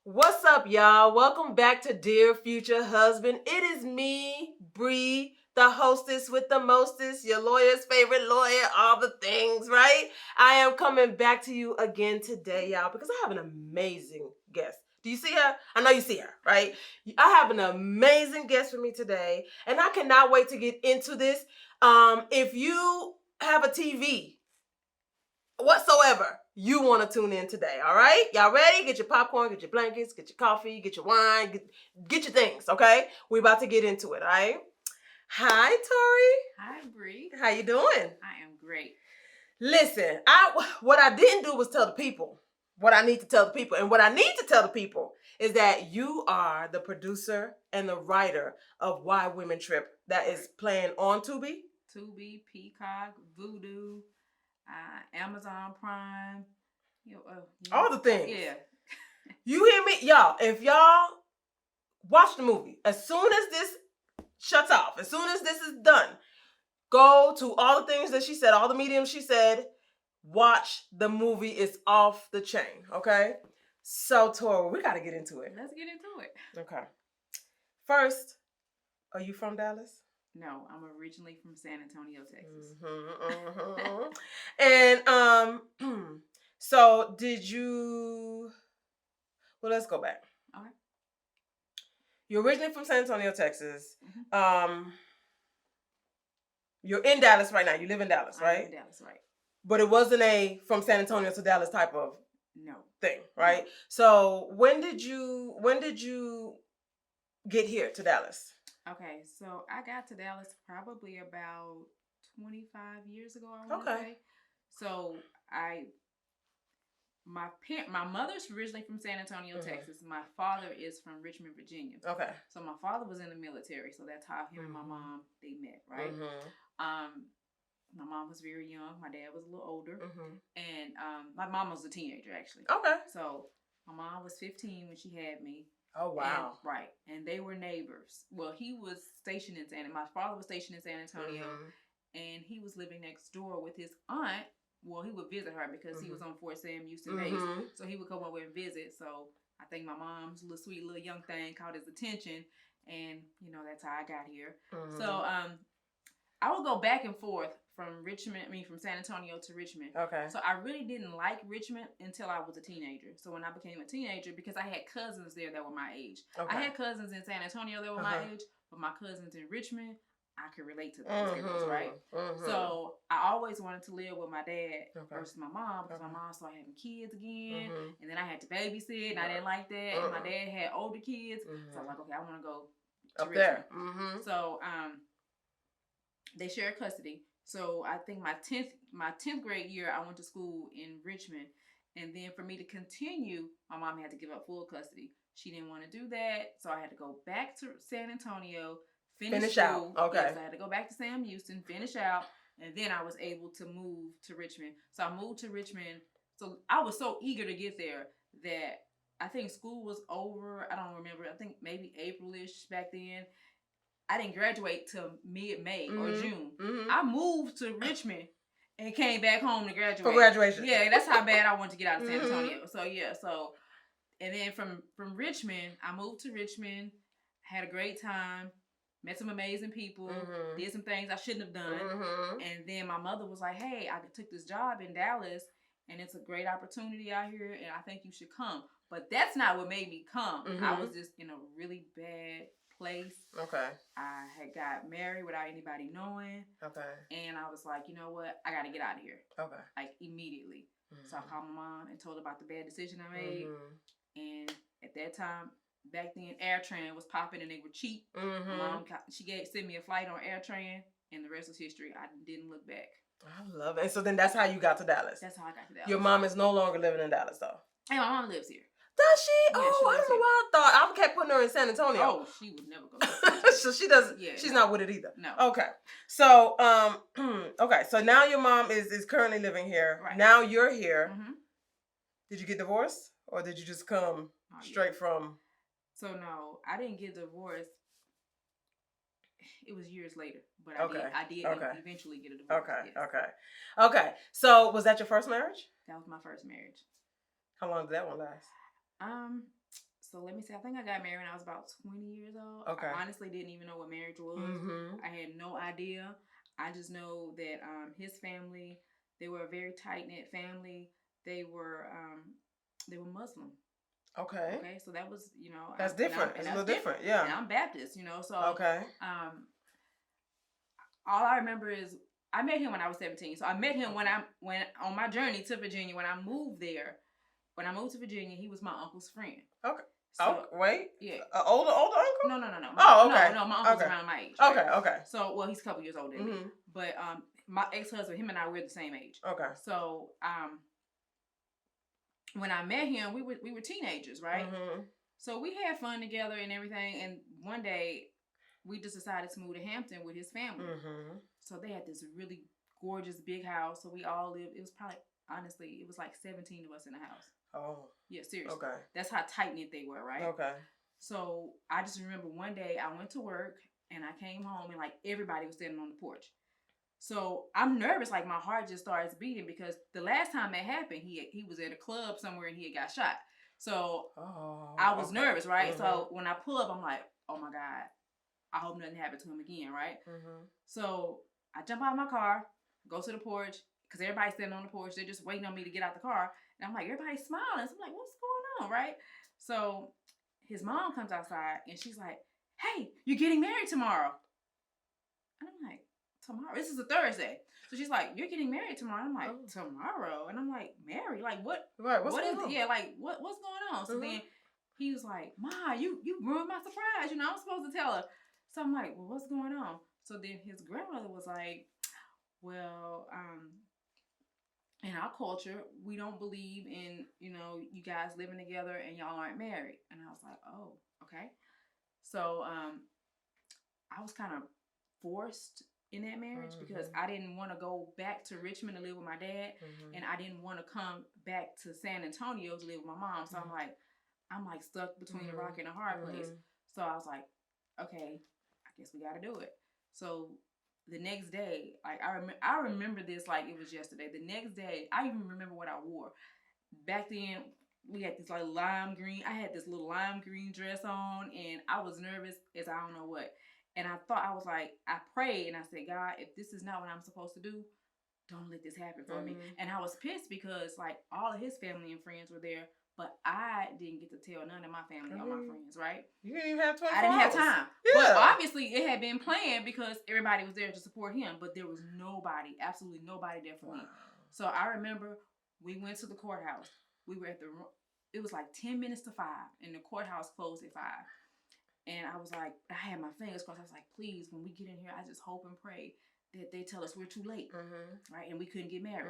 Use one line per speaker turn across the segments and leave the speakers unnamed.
What's up, y'all? Welcome back to Dear Future Husband. It is me, Bree, the hostess with the mostest, your lawyer's favorite lawyer, all the things, right? I am coming back to you again today, y'all, because I have an amazing guest. Do you see her? I know you see her, right? I have an amazing guest for me today, and I cannot wait to get into this. If you have a TV, whatsoever you want to tune in today, all right? Y'all ready? Get your popcorn, get your blankets, get your coffee, get your wine, get your things, okay? We're about to get into it, all right? Hi, Torie.
Hi, Bree.
How you doing?
I am great.
Listen, what I didn't do was tell the people what I need to tell the people. And what I need to tell the people is that you are the producer and the writer of Why Women Trip that is playing on Tubi.
Tubi, Peacock, Vudu, Amazon Prime.
All the things.
Yeah.
You hear me? Y'all, if y'all watch the movie, as soon as this shuts off, as soon as this is done, go to all the things that she said, all the mediums she said, watch the movie. It's off the chain, okay? So, Tori, we got to get into it.
Let's get into it.
Okay. First, are you from Dallas?
No, I'm originally from San Antonio, Texas.
And so did you? Well, let's go back.
Okay.
You're originally from San Antonio, Texas. You're in Dallas right now. You live in Dallas, right?
I'm in Dallas, right.
But it wasn't a from San Antonio to Dallas type of thing, right?
No.
So when did you get here to Dallas?
Okay, so I got to Dallas probably about 25 years ago, I want to say. So my mother's originally from San Antonio, Texas. My father is from Richmond, Virginia.
Okay.
So my father was in the military, so that's how him and my mom they met, right? My mom was very young. My dad was a little older, and my mom was a teenager actually.
Okay.
So my mom was 15 when she had me.
Oh wow!
Right, and they were neighbors. Well, he was stationed in my father was stationed in San Antonio, and he was living next door with his aunt. Well, he would visit her because he was on Fort Sam Houston base, so he would come over and visit. So I think my mom's little sweet little young thing caught his attention, and that's how I got here. So I would go back and forth from San Antonio to Richmond.
Okay.
So I really didn't like Richmond until I was a teenager. So when I became a teenager, because I had cousins there that were my age. Okay. I had cousins in San Antonio that were my age, but my cousins in Richmond, I could relate to those girls, right? So I always wanted to live with my dad versus my mom because my mom started having kids again, and then I had to babysit, and I didn't like that. And my dad had older kids, so I was like, okay, I want to go to
up
Richmond.
There.
So they shared custody. So I think my 10th grade year, I went to school in Richmond, and then for me to continue, my mom had to give up full custody. She didn't want to do that, so I had to go back to San Antonio, finish school.
Out. Okay.
Yes, I had to go back to Sam Houston, finish out, and then I was able to move to Richmond. So I moved to Richmond. So I was so eager to get there that I think school was over. I don't remember. I think maybe April-ish back then. I didn't graduate till mid-May or June. I moved to Richmond and came back home to graduate.
For graduation.
Yeah, that's how bad I wanted to get out of San Antonio. So and then from Richmond, I moved to Richmond, had a great time, met some amazing people, did some things I shouldn't have done. And then my mother was like, hey, I took this job in Dallas, and it's a great opportunity out here, and I think you should come. But that's not what made me come. I was just in a really bad place. Okay. I had got married without anybody knowing. Okay. And I was like, you know what? I got to get out of here. Okay. Like immediately. So I called my mom and told her about the bad decision I made. And at that time, back then, AirTran was popping and they were cheap. My mom, sent me a flight on AirTran, and the rest was history. I didn't look back.
I love it. And so then that's how you got to Dallas.
That's how I got to Dallas.
Your mom is no longer living in Dallas, though.
Hey, my mom lives here.
Does she?
Yeah,
I don't know why I thought. I kept putting her in San Antonio.
Oh, she would never go to San Antonio.
So she doesn't. Yeah, she's not with it either.
No.
Okay. So, okay. So now your mom is currently living here. Right. Now you're here. Did you get divorced, or did you just come straight from?
So no, I didn't get divorced. It was years later, but I did eventually get a divorce.
Okay.
Yes.
Okay. So was that your first marriage?
That was my first marriage.
How long did that one last?
So let me see. I think I got married when I was about 20 years old.
Okay.
I honestly didn't even know what marriage was. I had no idea. I just know that his family, they were a very tight-knit family. They were Muslim.
Okay.
Okay, so that was,
that's different. It's a little different. Yeah.
And I'm Baptist, so
okay.
All I remember is I met him when I was 17. So I met him when on my journey to Virginia. When I moved there, when I moved to Virginia, he was my uncle's friend.
Okay.
So,
wait.
Yeah.
Older uncle?
No.
Okay.
No, my uncle's around my age.
Right? Okay.
So, well, he's a couple years older than me. But my ex-husband, him and I, we're the same age.
Okay.
So, when I met him, we were teenagers, right? So we had fun together and everything. And one day, we just decided to move to Hampton with his family. So they had this really gorgeous big house. So we all lived. It was probably, honestly, it was like 17 of us in the house.
Oh.
Yeah, seriously.
Okay.
That's how tight-knit they were, right?
Okay.
So I just remember one day I went to work and I came home and like everybody was standing on the porch. So I'm nervous, like my heart just starts beating because the last time that happened, he was at a club somewhere and he had got shot. So I was nervous, right? So when I pull up, I'm like, oh my God, I hope nothing happened to him again, right? So I jump out of my car, go to the porch, because everybody's standing on the porch. They're just waiting on me to get out the car. And I'm like, everybody's smiling. So I'm like, what's going on, right? So his mom comes outside and she's like, hey, you're getting married tomorrow. And I'm like, tomorrow? This is a Thursday. So she's like, you're getting married tomorrow. I'm like, tomorrow? And I'm like, married? Like, what?
Right, what's going on?
Yeah, like, what's going on? So then he was like, Ma, you ruined my surprise. I'm supposed to tell her. So I'm like, well, what's going on? So then his grandmother was like, well, in our culture, we don't believe in, you guys living together and y'all aren't married. And I was like, oh, okay. So I was kind of forced in that marriage because I didn't want to go back to Richmond to live with my dad, and I didn't want to come back to San Antonio to live with my mom. So I'm like stuck between a rock and a hard place. So I was like, okay, I guess we got to do it. So the next day, like I remember this like it was yesterday. The next day, I even remember what I wore. Back then, we had this like lime green. I had this little lime green dress on, and I was nervous as I don't know what. And I prayed and I said, God, if this is not what I'm supposed to do, don't let this happen for me. And I was pissed because like all of his family and friends were there, but I didn't get to tell none of my family or my friends, right?
You didn't even have 24
I didn't have time.
Yeah.
But obviously it had been planned because everybody was there to support him, but there was nobody, absolutely nobody there for me. So I remember we went to the courthouse. We were it was like 10 minutes to 5 and the courthouse closed at 5. And I was like, I had my fingers crossed. I was like, please, when we get in here, I just hope and pray that they tell us we're too late, right? And we couldn't get married.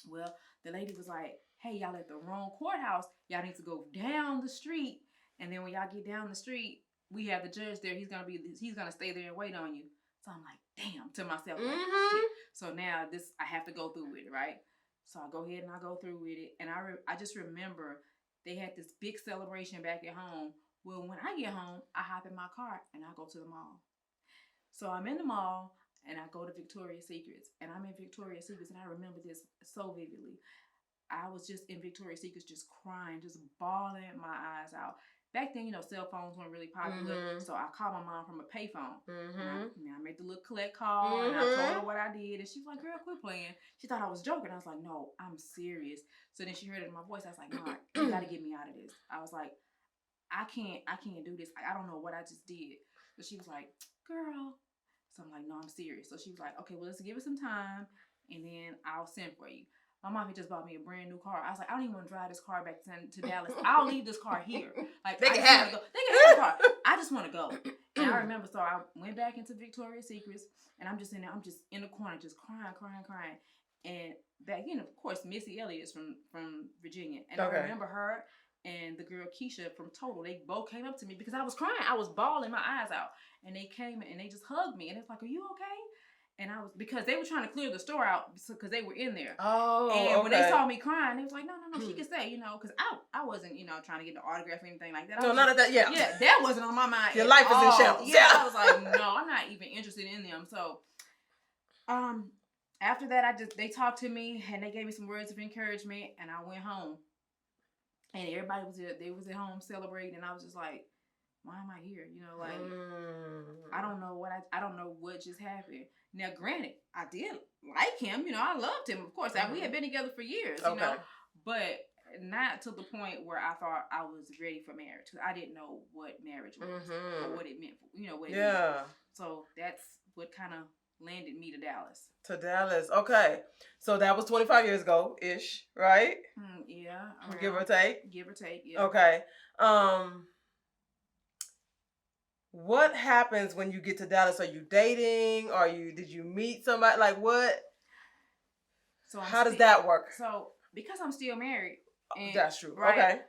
Well, the lady was like, hey, y'all at the wrong courthouse. Y'all need to go down the street. And then when y'all get down the street, we have the judge there. He's gonna stay there and wait on you. So I'm like, damn, to myself. Like, shit. So now I have to go through with it, right? So I go ahead and I go through with it. And I just remember they had this big celebration back at home. Well, when I get home, I hop in my car and I go to the mall. So I'm in the mall and I go to Victoria's Secrets. And I'm in Victoria's Secrets and I remember this so vividly. I was just in Victoria's Secrets just crying, just bawling my eyes out. Back then, cell phones weren't really popular. So I called my mom from a payphone. And I made the little collect call and I told her what I did. And she was like, girl, quit playing. She thought I was joking. I was like, no, I'm serious. So then she heard it in my voice. I was like, no, you got to get me out of this. I was like, I can't do this. I don't know what I just did. So she was like, girl. So I'm like, no, I'm serious. So she was like, okay, well, let's give it some time and then I'll send for you. My mom had just bought me a brand new car. I was like, I don't even want to drive this car back to Dallas. I'll leave this car here. Like,
they can
have
it.
They can have the car. I just want to go. And I remember, so I went back into Victoria's Secrets and I'm just in there. I'm just in the corner, just crying. And back then, of course, Missy Elliott's from Virginia. And I remember her and the girl Keisha from Total, they both came up to me because I was crying. I was bawling my eyes out. And they came and they just hugged me. And it's like, are you okay? And I was, because they were trying to clear the store out because they were in there.
Oh,
and when they saw me crying, they was like, no, she can stay, because I wasn't, trying to get the autograph or anything like that.
No, none of that, yeah.
Yeah, that wasn't on my mind.
Your life is in shambles.
Yeah, I was like, no, I'm not even interested in them. So, after that, they talked to me and they gave me some words of encouragement and I went home. and everybody was there. They was at home celebrating, and I was just like, why am I here? You know, like I don't know I don't know what just happened. Now, granted, I did like him. You know, I loved him. Of course, we had been together for years. You know, but not to the point where I thought I was ready for marriage. I didn't know what marriage was or what it meant. You know what it meant. So that's what kind of landed me to Dallas.
To Dallas, okay. So that was 25 years ago ish, right?
Yeah, around,
give or take.
Give or take, yeah.
Okay. What happens when you get to Dallas? Are you dating? Did you meet somebody? Like what? So how does that work?
So because I'm still married. And,
that's true.
Right,
okay.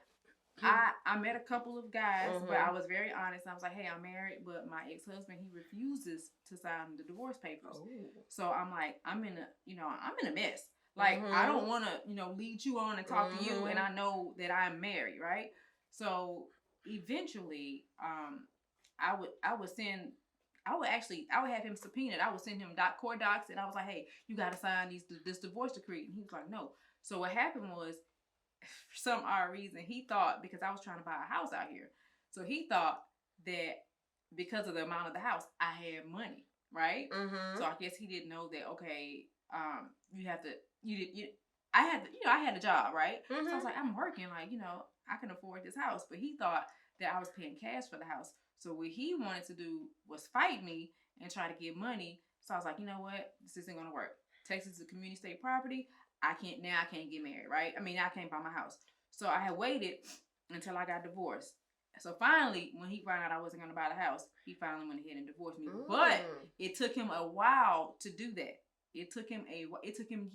I met a couple of guys, but I was very honest. I was like, hey, I'm married, but my ex-husband, he refuses to sign the divorce papers. So I'm like, I'm in a mess. Like, I don't want to, lead you on and talk to you, and I know that I'm married, right? So eventually, I would have him subpoenaed. I would send him court docs, and I was like, hey, you got to sign this divorce decree. And he was like, no. So what happened was, for some odd reason, he thought, because I was trying to buy a house out here, so he thought that because of the amount of the house, I had money, right? So I guess he didn't know that. Okay, I had a job, right? So I was like, I'm working, like, I can afford this house, but he thought that I was paying cash for the house. So what he wanted to do was fight me and try to get money. So I was like, you know what, this isn't gonna work. Texas is a community state property. I can't get married, right? I mean, I can't buy my house. So I had waited until I got divorced. So finally, when he found out I wasn't going to buy the house, he finally went ahead and divorced me. But it took him a while to do that. It took him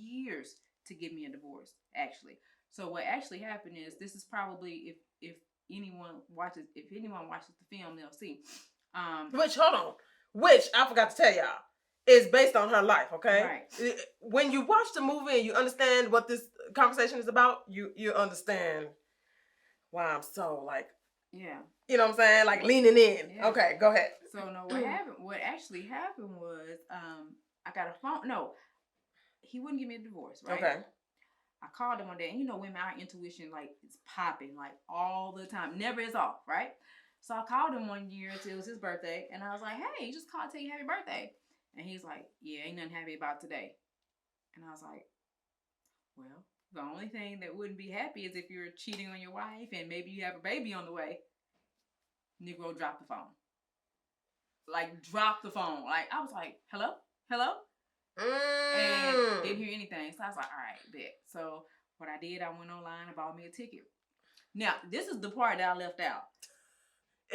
years to give me a divorce, actually. So what actually happened is, this is probably, if anyone watches the film, they'll see.
Which I forgot to tell y'all. Is based on her life, okay?
Right.
When you watch the movie and you understand what this conversation is about, you understand why I'm so like,
yeah,
you know what I'm saying, like leaning in. Yeah. Okay, go ahead.
So no, what actually happened was, I got a phone. No, he wouldn't give me a divorce, right? Okay. I called him one day, and women, our intuition like is popping like all the time, never is off, right? So I called him one year. It was his birthday, and I was like, hey, just called to tell you happy birthday. And he's like, yeah, ain't nothing happy about today. And I was like, well, the only thing that wouldn't be happy is if you're cheating on your wife and maybe you have a baby on the way. Negro dropped the phone. Like, dropped the phone. Like, I was like, hello? And didn't hear anything. So I was like, all right, bet. So what I did, I went online and bought me a ticket. Now, this is the part that I left out.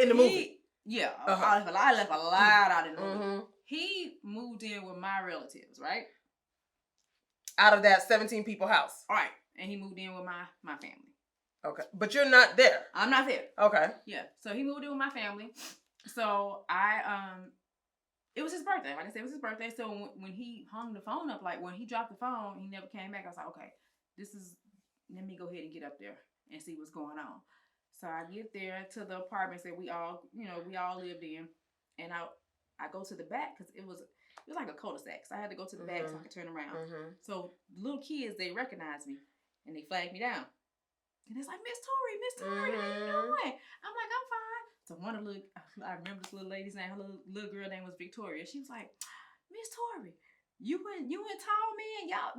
In the movie?
Yeah. I left a lot out in the movie. He moved in with my relatives, right?
Out of that 17 people house.
All right. And he moved in with my family.
Okay. But you're not there.
I'm not there.
Okay.
Yeah. So he moved in with my family. So it was his birthday. Like I said, it was his birthday. So when he hung the phone up, like when he dropped the phone, he never came back. I was like, okay, let me go ahead and get up there and see what's going on. So I get there to the apartments that we all lived in, and I go to the back because it was like a cul-de-sac. So I had to go to the back so I could turn around. So little kids, they recognized me and they flagged me down. And it's like, Miss Torie, how you doing? I'm like, I'm fine. So I remember this little lady's name. Her little girl name was Victoria. She was like, Miss Torie, you and Tall Man, y'all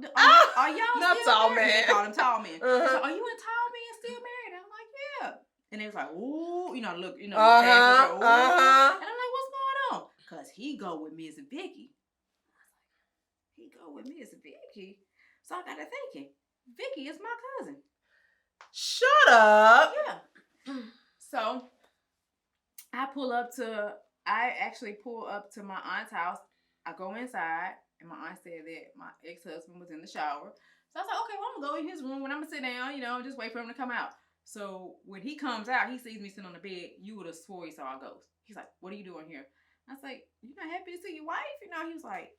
are y'all
not
still
Tall
married?
Man.
They call him Tall Man. So, are you and Tall Man still married? And I'm like, yeah. And they was like, ooh, And I'm like, what's going on? Because he go with Miss Vicky. So I got to thinking, Vicky is my cousin.
Shut up.
Yeah. So I actually pull up to my aunt's house. I go inside, and my aunt said that my ex-husband was in the shower. So I was like, okay, well, I'm going to go in his room and I'm going to sit down, just wait for him to come out. So when he comes out, he sees me sitting on the bed. You would have swore he saw a ghost. He's like, what are you doing here? I was like, you not happy to see your wife? He was like,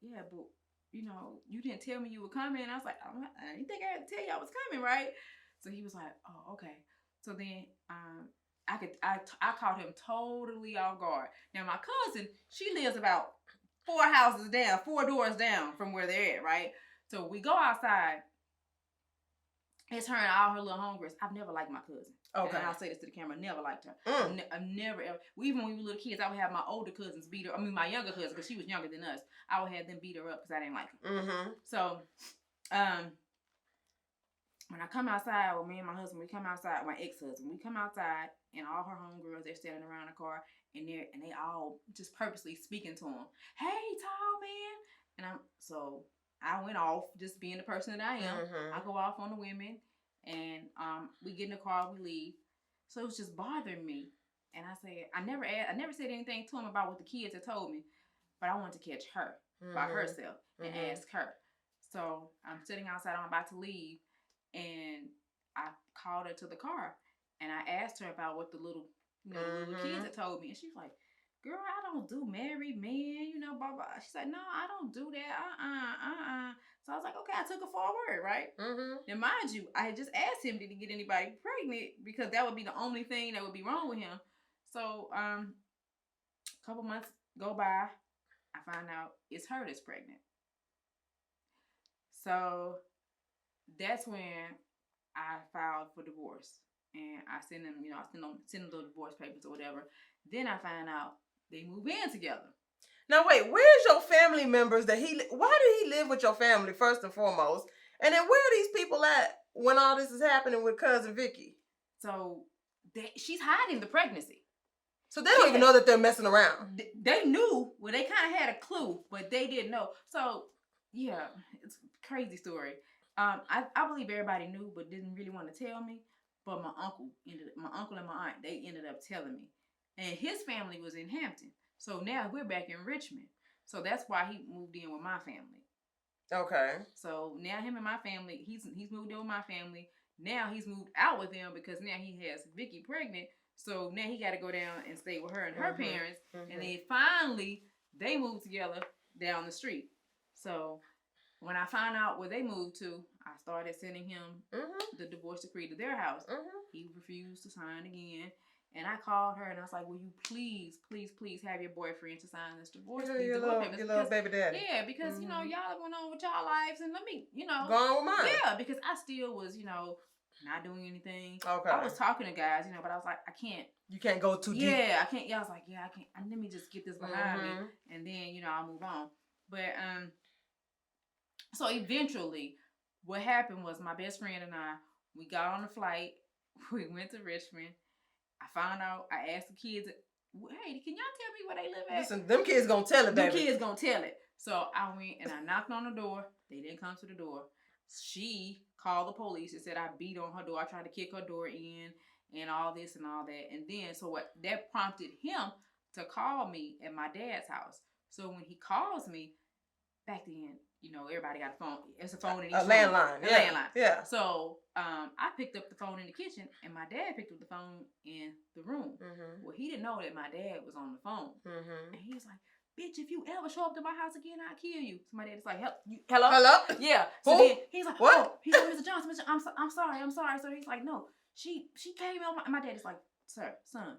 yeah, but, you didn't tell me you were coming. And I was like, I didn't think I had to tell you I was coming, right? So he was like, oh, okay. So then I caught him totally off guard. Now, my cousin, she lives about 4 doors down from where they're at, right? So we go outside, It's her and all her little homegirls. I've never liked my cousin.
Okay.
And I'll say this to the camera, never liked her. I've never ever. Even when we were little kids, I would have my older cousins beat her. I mean, my younger cousin, because she was younger than us. I would have them beat her up because I didn't like her. So, when I come outside with me and my husband, we come outside, my ex-husband, we come outside, and all her homegirls, they're standing around the car, and they all just purposely speaking to him. Hey, tall man. And I went off, just being the person that I am. I go off on the women, and we get in the car, we leave. So it was just bothering me. And I said, I never said anything to him about what the kids had told me, but I wanted to catch her by herself and ask her. So I'm sitting outside, I'm about to leave, and I called her to the car, and I asked her about what the little kids had told me, and she was like, girl, I don't do married men, blah, blah. She's like, no, I don't do that. So I was like, okay, I took her for a word, right? And mind you, I had just asked him, did he get anybody pregnant? Because that would be the only thing that would be wrong with him. So a couple months go by, I find out it's her that's pregnant. So that's when I filed for divorce. And I send them, send them the divorce papers or whatever. Then I find out they move in together.
Now wait, where's your family members why did he live with your family first and foremost? And then where are these people at when all this is happening with cousin Vicky?
So she's hiding the pregnancy.
So they don't even know that they're messing around.
They knew, well, they kind of had a clue, but they didn't know. So yeah, it's a crazy story. I believe everybody knew, but didn't really want to tell me. But my uncle and my aunt, they ended up telling me. And his family was in Hampton. So now we're back in Richmond. So that's why he moved in with my family.
Okay.
So now him and my family, he's moved in with my family. Now he's moved out with them because now he has Vicky pregnant. So now he got to go down and stay with her and her parents. And then finally, they moved together down the street. So when I found out where they moved to, I started sending him the divorce decree to their house. He refused to sign again. And I called her and I was like, will you please, please, please have your boyfriend to sign this divorce?
Your little baby daddy.
Yeah, because, y'all went on with y'all lives and let me,
go on with mine.
Yeah, because I still was, not doing anything.
Okay.
I was talking to guys, but I was like, I can't.
You can't go too deep.
Yeah, I can't. Yeah, I was like, yeah, I can't. Let me just get this behind me and then, I'll move on. But, so eventually what happened was my best friend and we got on a flight. We went to Richmond. I found out, I asked the kids, hey, can y'all tell me where they live at?
Listen, them kids gonna tell it, baby.
Them kids gonna tell it. So I went and I knocked on the door. They didn't come to the door. She called the police and said I beat on her door. I tried to kick her door in and all this and all that. And then, that prompted him to call me at my dad's house. So when he calls me, back then, everybody got a phone. It's a phone in each room.
Landline.
A landline.
Yeah.
So I picked up the phone in the kitchen, and my dad picked up the phone in the room. Well, he didn't know that my dad was on the phone. And he was like, bitch, if you ever show up to my house again, I'll kill you. So my dad was like, hello?
Hello?
Yeah.
Who?
So then he's like,
what?
Oh. He's like, Mr. Johnson, I'm sorry. So he's like, no, she came on my dad is like, sir, son,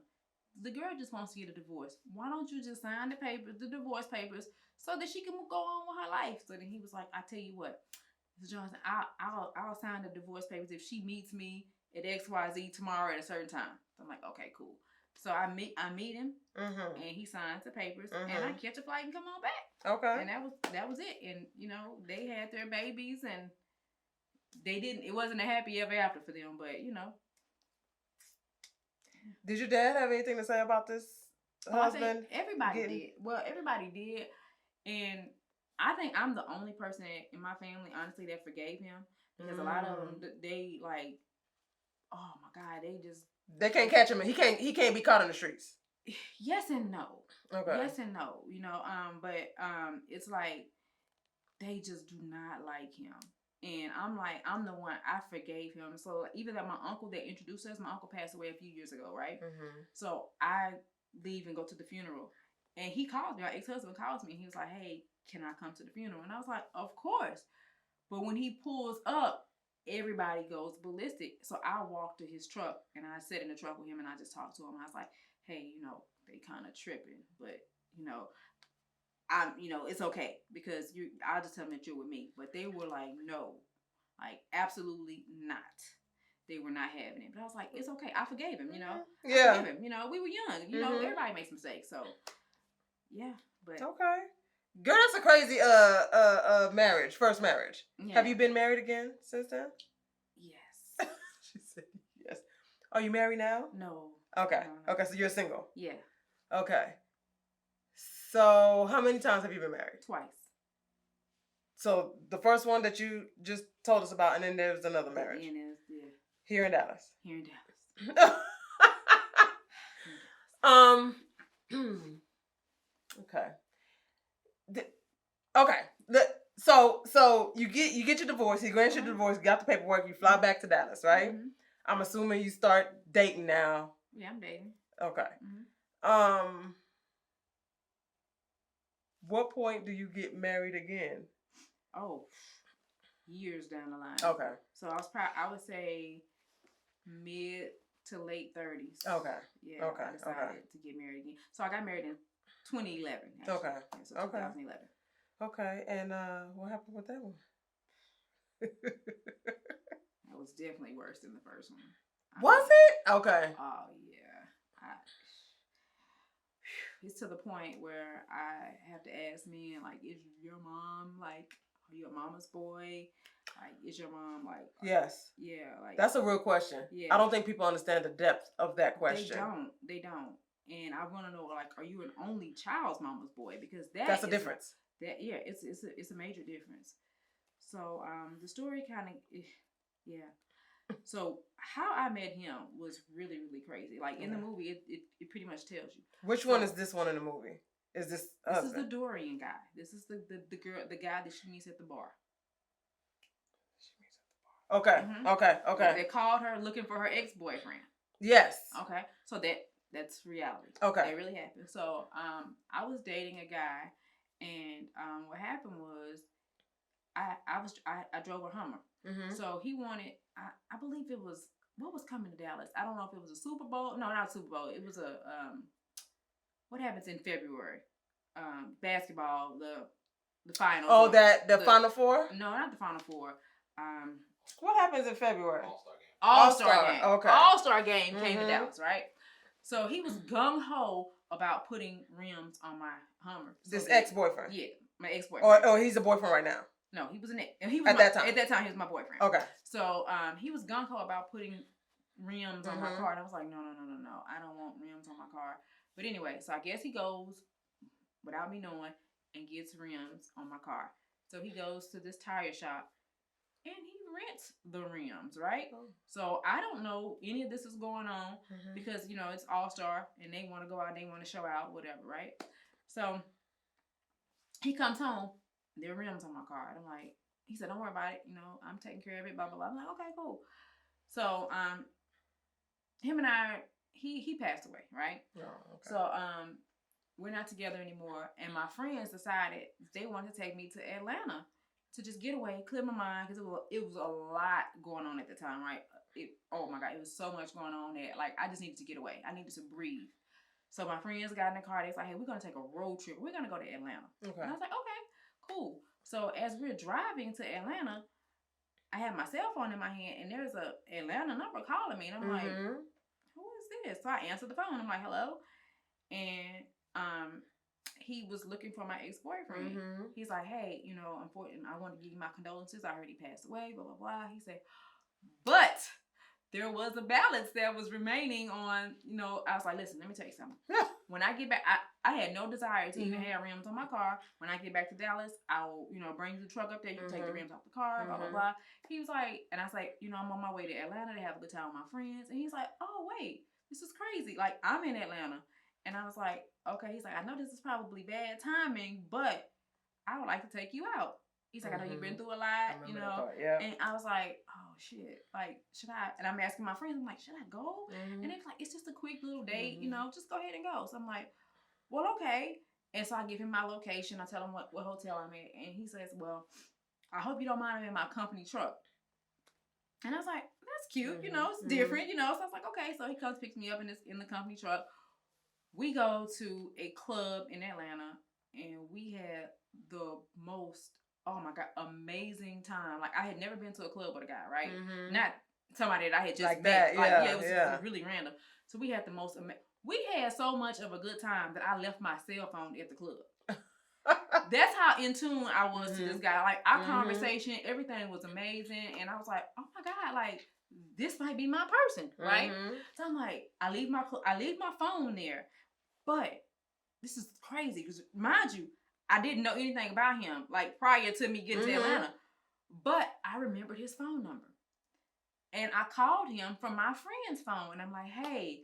the girl just wants to get a divorce. Why don't you just sign the divorce papers, so that she can go on with her life? So then he was like, I tell you what, Mr. Johnson, I'll sign the divorce papers if she meets me at XYZ tomorrow at a certain time. So I'm like, okay, cool. So I meet him, and he signs the papers, and I catch a flight and come on back.
Okay.
And that was it. And they had their babies, and it wasn't a happy ever after for them, but
Did your dad have anything to say about this husband?
Everybody did. Well, everybody did. And I think I'm the only person in my family, honestly, that forgave him. Because a lot of them, they like, oh my God, they
can't catch him. He can't be caught in the streets.
Yes and no.
Okay.
Yes and no. But it's like they just do not like him. And I'm the one, I forgave him. So even that my uncle that introduced us, my uncle passed away a few years ago, right? So I leave and go to the funeral. And he calls me, my ex-husband calls me, and he was like, hey, can I come to the funeral? And I was like, of course. But when he pulls up, everybody goes ballistic. So I walked to his truck, and I sat in the truck with him, and I just talked to him. I was like, hey, they kind of tripping, but, it's okay because I'll just tell them that you're with me. But they were like, no, Like, absolutely not. They were not having it. But I was like, it's okay. I forgave him,
Yeah.
I forgave him. We were young. Everybody makes mistakes. So, yeah. But
okay. Girl, that's a crazy marriage. First marriage. Yeah. Have you been married again since then?
Yes.
She said yes. Are you married now?
No.
Okay.
No.
Okay, so you're single.
Yeah.
Okay. So how many times have you been married?
Twice.
So the first one that you just told us about, and then there's another marriage.
Yeah.
Here in Dallas.
Here in Dallas.
Okay. Okay. So you get your divorce. He grants you the divorce. You got the paperwork. You fly back to Dallas, right? Mm-hmm. I'm assuming you start dating now.
Yeah, I'm dating.
Okay. Mm-hmm. What point do you get married again?
Oh, years down the line.
Okay. So
I would say mid to late 30s.
Okay.
Yeah. Okay. I decided to get married again. So I got married in 2011. Actually.
Okay.
Yeah, so 2011.
Okay. And what happened with that one?
That was definitely worse than the first one.
Was it? Okay.
Oh yeah. It's to the point where I have to ask men, like, is your mom, like, are you a mama's boy? Like, is your mom, like...
Yes.
Yeah, like...
That's a real question. Yeah. I don't think people understand the depth of that question.
They don't. And I want to know, like, are you an only child's mama's boy? Because
that's a difference.
It's a major difference. So, the story kind of... Yeah. So how I met him was really, really crazy. Like in the movie, it pretty much tells you.
Which one is this one in the movie? Is this husband?
This is the Dorian guy. This is the girl, the guy that she meets at the bar.
Okay. Mm-hmm. Okay.
They called her looking for her ex-boyfriend.
Yes.
Okay. So that's reality.
Okay.
That really happened. So I was dating a guy, and what happened was I drove a Hummer. Mm-hmm. So he wanted, I believe it was, what was coming to Dallas? I don't know if it was a Super Bowl. No, not a Super Bowl. It was what happens in February? Basketball, the final.
Oh, the Final Four?
No, not the Final Four.
What happens in February?
All-Star game.
Okay.
All-Star game came to Dallas, right? So he was gung-ho about putting rims on my Hummer. So
this ex-boyfriend?
Yeah, my ex-boyfriend.
Or he's a boyfriend right now?
No, he was that time. At that time, he was my boyfriend.
Okay.
So he was gung-ho about putting rims on my car. And I was like, no. I don't want rims on my car. But anyway, so I guess he goes, without me knowing, and gets rims on my car. So he goes to this tire shop, and he rents the rims, right? Oh. So I don't know any of this is going on because, it's All-Star, and they want to go out, they want to show out, whatever, right? So he comes home. There are rims on my car. And I'm like, he said, don't worry about it. I'm taking care of it, blah, blah, blah. I'm like, okay, cool. So, him and I, he passed away, right? Oh, okay. So, we're not together anymore. And my friends decided they wanted to take me to Atlanta to just get away, clear my mind. Because it was a lot going on at the time, right? Oh my God, it was so much going on that, like, I just needed to get away. I needed to breathe. So my friends got in the car. They was like, hey, we're going to take a road trip. We're going to go to Atlanta. Okay. And I was like, okay. Cool. So as we're driving to Atlanta, I have my cell phone in my hand, and there's a Atlanta number calling me, and I'm like, who is this? So I answered the phone. I'm like, hello, and he was looking for my ex-boyfriend. He's like, hey, unfortunately, I want to give you my condolences. I heard he passed away. Blah blah blah. He said, but there was a balance that was remaining on. I was like, listen, let me tell you something. When I get back, I had no desire to even have rims on my car. When I get back to Dallas, I will, bring the truck up there. You take the rims off the car, blah, blah, blah. He was like, and I was like, I'm on my way to Atlanta to have a good time with my friends. And he's like, oh, wait, this is crazy. Like, I'm in Atlanta. And I was like, okay. He's like, I know this is probably bad timing, but I would like to take you out. He's like, I know you've been through a lot,
Yeah.
And I was like, oh, shit. Like, should I? And I'm asking my friends, I'm like, should I go? And they was like, it's just a quick little date, just go ahead and go. So I'm like, well, okay. And so I give him my location. I tell him what hotel I'm at. And he says, well, I hope you don't mind me in my company truck. And I was like, that's cute. It's different, So I was like, okay. So he comes, picks me up in the company truck. We go to a club in Atlanta, and we had the most oh my God, amazing time. Like, I had never been to a club with a guy, right?
Mm-hmm.
Not somebody that I had just
like
met.
that.
Like,
Yeah,
it was really random. So we had the most, we had so much of a good time that I left my cell phone at the club. That's how in tune I was to this guy. Like, our conversation, everything was amazing. And I was like, oh my God, like, this might be my person, right? So I'm like, I leave my phone there. But this is crazy because, mind you, I didn't know anything about him, like, prior to me getting to Atlanta. But I remembered his phone number. And I called him from my friend's phone. And I'm like, hey,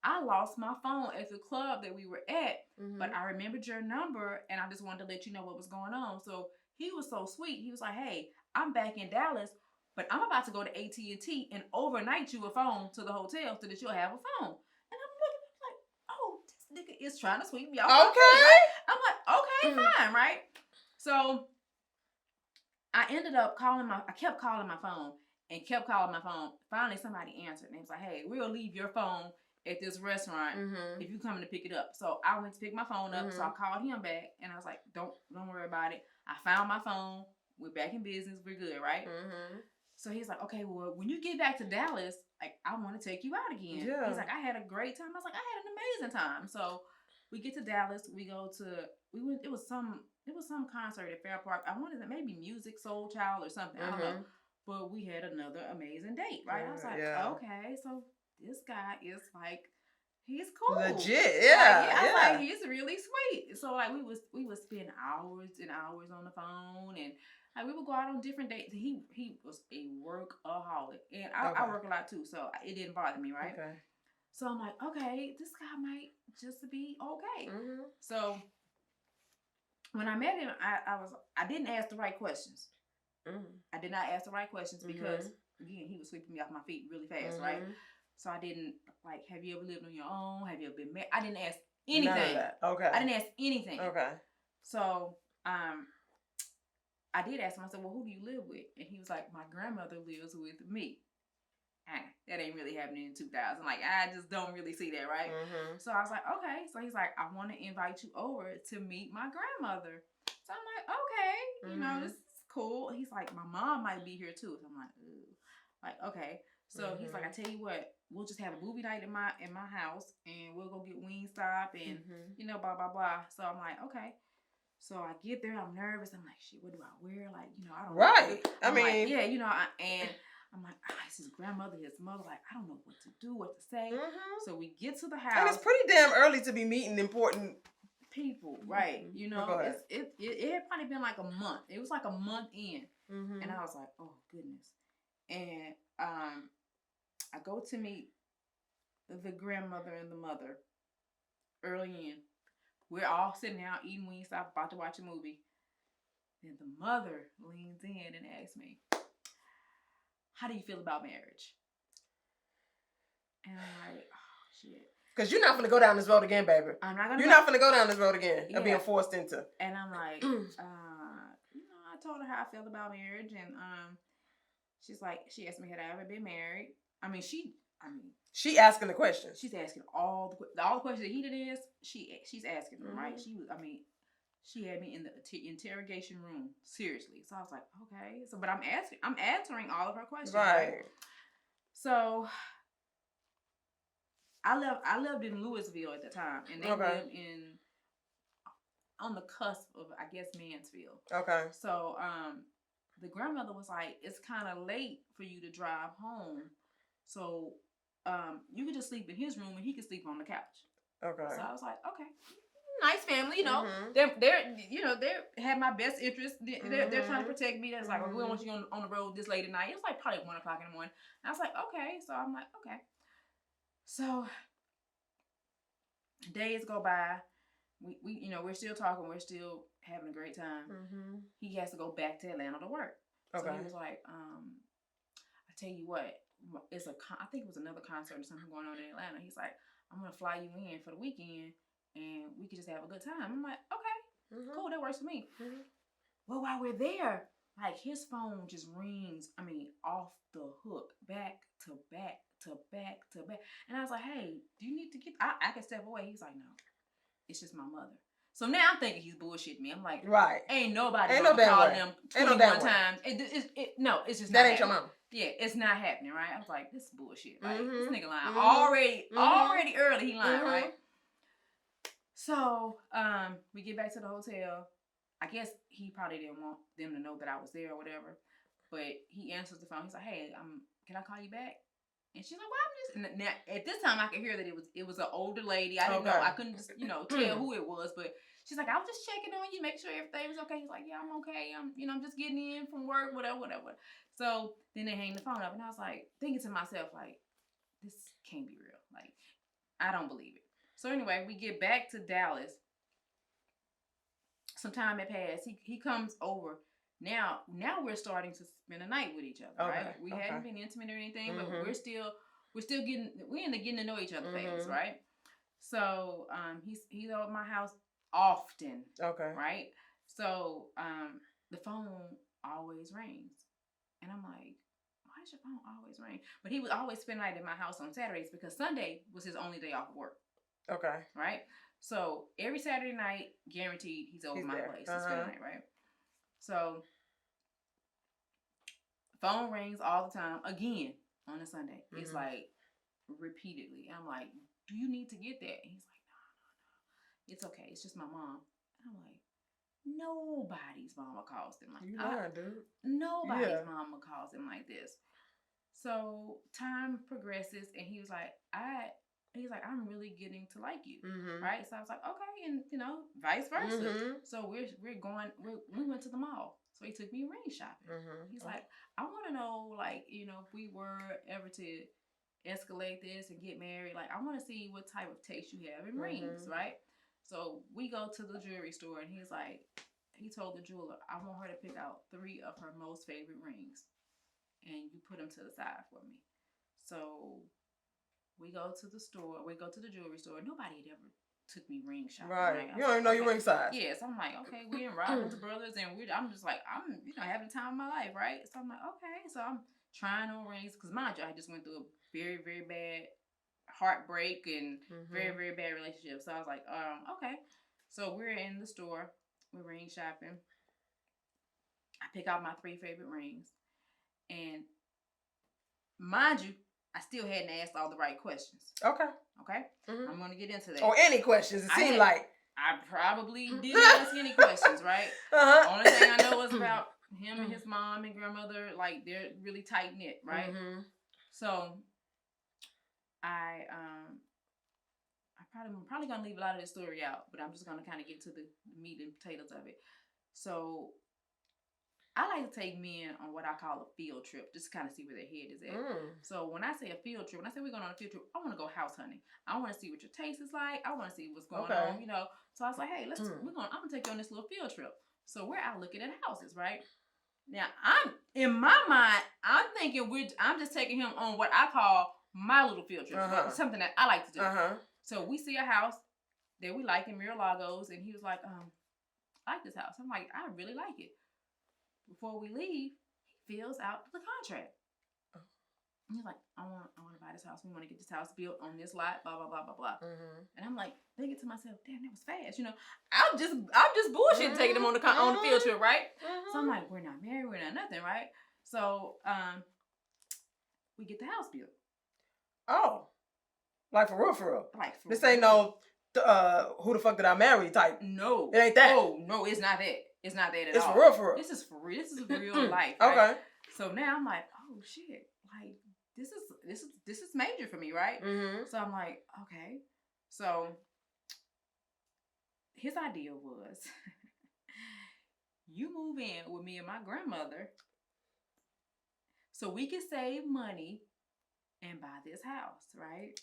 I lost my phone at the club that we were at. But I remembered your number. And I just wanted to let you know what was going on. So he was so sweet. He was like, hey, I'm back in Dallas, but I'm about to go to AT&T and overnight you a phone to the hotel so that you'll have a phone. And I'm looking like, oh, this nigga is trying to sweep me off my feet, right? I'm like, okay, fine, right? So I ended up I kept calling my phone and kept calling my phone. Finally, somebody answered and he was like, hey, we'll leave your phone at this restaurant if you coming to pick it up. So I went to pick my phone up. So I called him back and I was like, don't worry about it. I found my phone. We're back in business. We're good, right? So he's like, okay, well, when you get back to Dallas, like, I want to take you out again. Yeah. He's like, I had a great time. I was like, I had an amazing time. So we get to Dallas. We go to, it was some concert at Fair Park. I wanted to maybe Music Soul Child or something. I don't know. But we had another amazing date, right? I was like, okay, so this guy is like, he's cool.
Legit, yeah.
I was like, he's really sweet. So like we would spend hours and hours on the phone, and like we would go out on different dates. He was a workaholic, and I work a lot too, so it didn't bother me, right? Okay. So I'm like, okay, this guy might just be okay. So when I met him, I didn't ask the right questions. I did not ask the right questions because again, he was sweeping me off my feet really fast, right? So I didn't, like, have you ever lived on your own? Have you ever been married? I didn't ask anything. None of that. Okay. I didn't ask anything. Okay. So I did ask him, I said, well, who do you live with? And he was like, my grandmother lives with me. That ain't really happening in 2000. Like, I just don't really see that, right? So I was like, okay. So he's like, I want to invite you over to meet my grandmother. So I'm like, okay, you know, this is cool. He's like, my mom might be here too. So I'm like, ooh. Like, okay. So he's like, I tell you what, we'll just have a movie night in my house, and we'll go get Wingstop and you know, blah blah blah. So I'm like, okay. So I get there, I'm nervous. I'm like, shit, what do I wear? Like, you know, I don't know. Right. I mean, like, yeah, you know, and I'm like, it's his grandmother, his mother. Like, I don't know what to do, what to say. So we get to the house,
and it's pretty damn early to be meeting important
people, right? You know, it had probably been like a month. It was like a month in, and I was like, oh goodness. And I go to meet the grandmother and the mother early in. We're all sitting down eating Wingstop, about to watch a movie. Then the mother leans in and asks me, how do you feel about marriage? And I'm like, oh, shit.
Because you're not going to go down this road again, baby.
I'm not going to.
You're not going to go down this road again. Yeah. Of being forced into.
And I'm like, you know, I told her how I felt about marriage. And she's like, she asked me, had I ever been married?
She asking the questions.
She's asking all the questions that he did is she's asking them, right? She had me in the interrogation room, seriously. So I was like, okay. So, but I'm answering all of her questions, right? So I lived in Louisville at the time, and they lived on the cusp of, I guess, Mansfield. Okay. So the grandmother was like, it's kind of late for you to drive home, so you could just sleep in his room and he could sleep on the couch. Okay. So I was like, okay, nice family, you know. They had my best interest. They're trying to protect me. That's like, we don't want you on the road this late at night. It was like probably 1:00 in the morning. And I was like, okay. So I'm like, okay. So days go by. We you know, we're still talking. We're still having a great time. He has to go back to Atlanta to work. Okay. So he was like, I tell you what. I think it was another concert or something going on in Atlanta. He's like, I'm gonna fly you in for the weekend, and we could just have a good time. I'm like, okay, cool, that works for me. Well, while we're there, like, his phone just rings. I mean, off the hook, back to back to back to back. And I was like, hey, do you need to get? I can step away. He's like, no, it's just my mother. So now I'm thinking he's bullshitting me. I'm like,
right.
Ain't nobody
ain't
gonna
no
call
way.
them
Ain't
21
no
times. No, it's just
that
not
ain't
happening.
your mom.
Yeah, it's not happening, right? I was like, this is bullshit. Like, this nigga lying.
Mm-hmm.
Already early, he lying, right? So, we get back to the hotel. I guess he probably didn't want them to know that I was there or whatever. But he answers the phone. He's like, hey, can I call you back? And she's like, well, I'm just... And now, at this time, I could hear that it was an older lady. I didn't know. I couldn't just, tell who it was. But she's like, I was just checking on you, make sure everything was okay. He's like, yeah, I'm okay. I'm just getting in from work, whatever. So then they hang the phone up. And I was like, thinking to myself, like, this can't be real. Like, I don't believe it. So anyway, we get back to Dallas. Some time had passed. He comes over. Now we're starting to spend a night with each other, right? We hadn't been intimate or anything, but we're still in the getting to know each other phase, right? So he's over at my house often. Okay. Right? So the phone always rings. And I'm like, why does your phone always ring? But he would always spend the night at my house on Saturdays because Sunday was his only day off of work. Okay. Right? So every Saturday night, guaranteed, he's over my place to spend the night, right? So phone rings all the time again on a Sunday. It's like repeatedly. I'm like, do you need to get that? And he's like, no. It's okay. It's just my mom. And I'm like, nobody's mama calls them like that. Dude. Nobody's mama calls them like this. So time progresses, and he was like, I'm really getting to like you, right? So I was like, okay, and vice versa. So we went to the mall. So he took me ring shopping. He's like, I want to know, like, if we were ever to escalate this and get married, like, I want to see what type of taste you have in rings, right? So we go to the jewelry store, and he's like, he told the jeweler, I want her to pick out 3 of her most favorite rings, and you put them to the side for me. So we go to the store. We go to the jewelry store. Nobody had ever took me ring shopping. Right. You don't even know your ring size. Yeah. So I'm like, okay, we're in Robbins Brothers, and I'm just like, I'm having the time of my life, right? So I'm like, okay. So I'm trying on rings because mind you, I just went through a very, very bad heartbreak and very, very bad relationship. So I was like, okay. So we're in the store. We're ring shopping. I pick out my 3 favorite rings, and mind you, I still hadn't asked all the right questions. Okay. I'm going to get into that. Or any questions, it seemed like. I probably didn't ask any questions, right? Only thing I know is about him and his mom and grandmother, like, they're really tight-knit, right? So, I'm probably going to leave a lot of this story out, but I'm just going to kind of get to the meat and potatoes of it. So, I like to take men on what I call a field trip, just to kind of see where their head is at. So when I say a field trip, when I say we're going on a field trip, I want to go house hunting. I want to see what your taste is like. I want to see what's going on, So I was like, hey, I'm going to take you on this little field trip. So we're out looking at houses, right? Now, in my mind, I'm thinking I'm just taking him on what I call my little field trip, something that I like to do. So we see a house that we like in Miralagos, and he was like, I like this house. I'm like, I really like it. Before we leave, he fills out the contract. He's like, I want to buy this house. We want to get this house built on this lot. Blah blah blah blah blah. And I'm like thinking to myself, damn, that was fast. I'm just bullshit taking them on the field trip, right? So I'm like, we're not married, we're not nothing, right? So we get the house built. Oh, like for real. Like for this ain't no who the fuck did I marry type. No, it ain't that. Oh no, it's not that. It's not that at all. It's for real. This is for real. This is real life. Right? Okay. So now I'm like, oh shit, like this is major for me, right? So I'm like, okay. So his idea was, you move in with me and my grandmother, so we can save money and buy this house, right?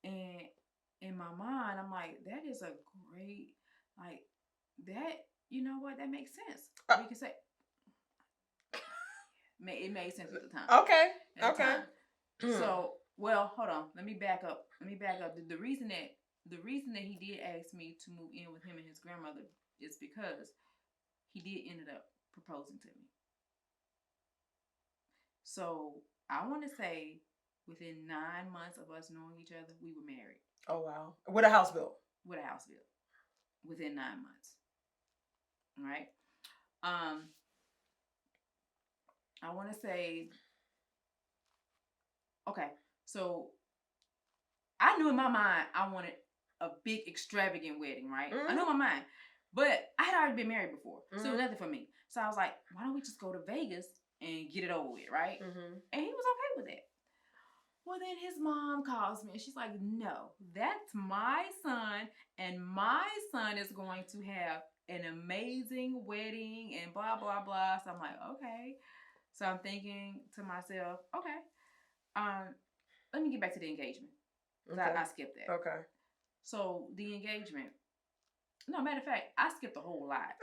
And in my mind, I'm like, that is a great, like that. You know what? That makes sense. We can say it made sense at the time. Okay. So, well, hold on. Let me back up. The reason that he did ask me to move in with him and his grandmother is because he did ended up proposing to me. So I want to say within 9 months of us knowing each other, we were married. Oh wow! With a house built. within 9 months. Right? I want to say, okay, so I knew in my mind I wanted a big extravagant wedding, right? I knew in my mind, but I had already been married before, so it was nothing for me. So I was like, why don't we just go to Vegas and get it over with, right? And he was okay with it. Well, then his mom calls me and she's like, no, that's my son, and my son is going to have an amazing wedding and blah, blah, blah. So I'm like, okay. So I'm thinking to myself, okay, let me get back to the engagement. Okay. I skipped that. Okay. So the engagement. No, matter of fact, I skipped a whole lot.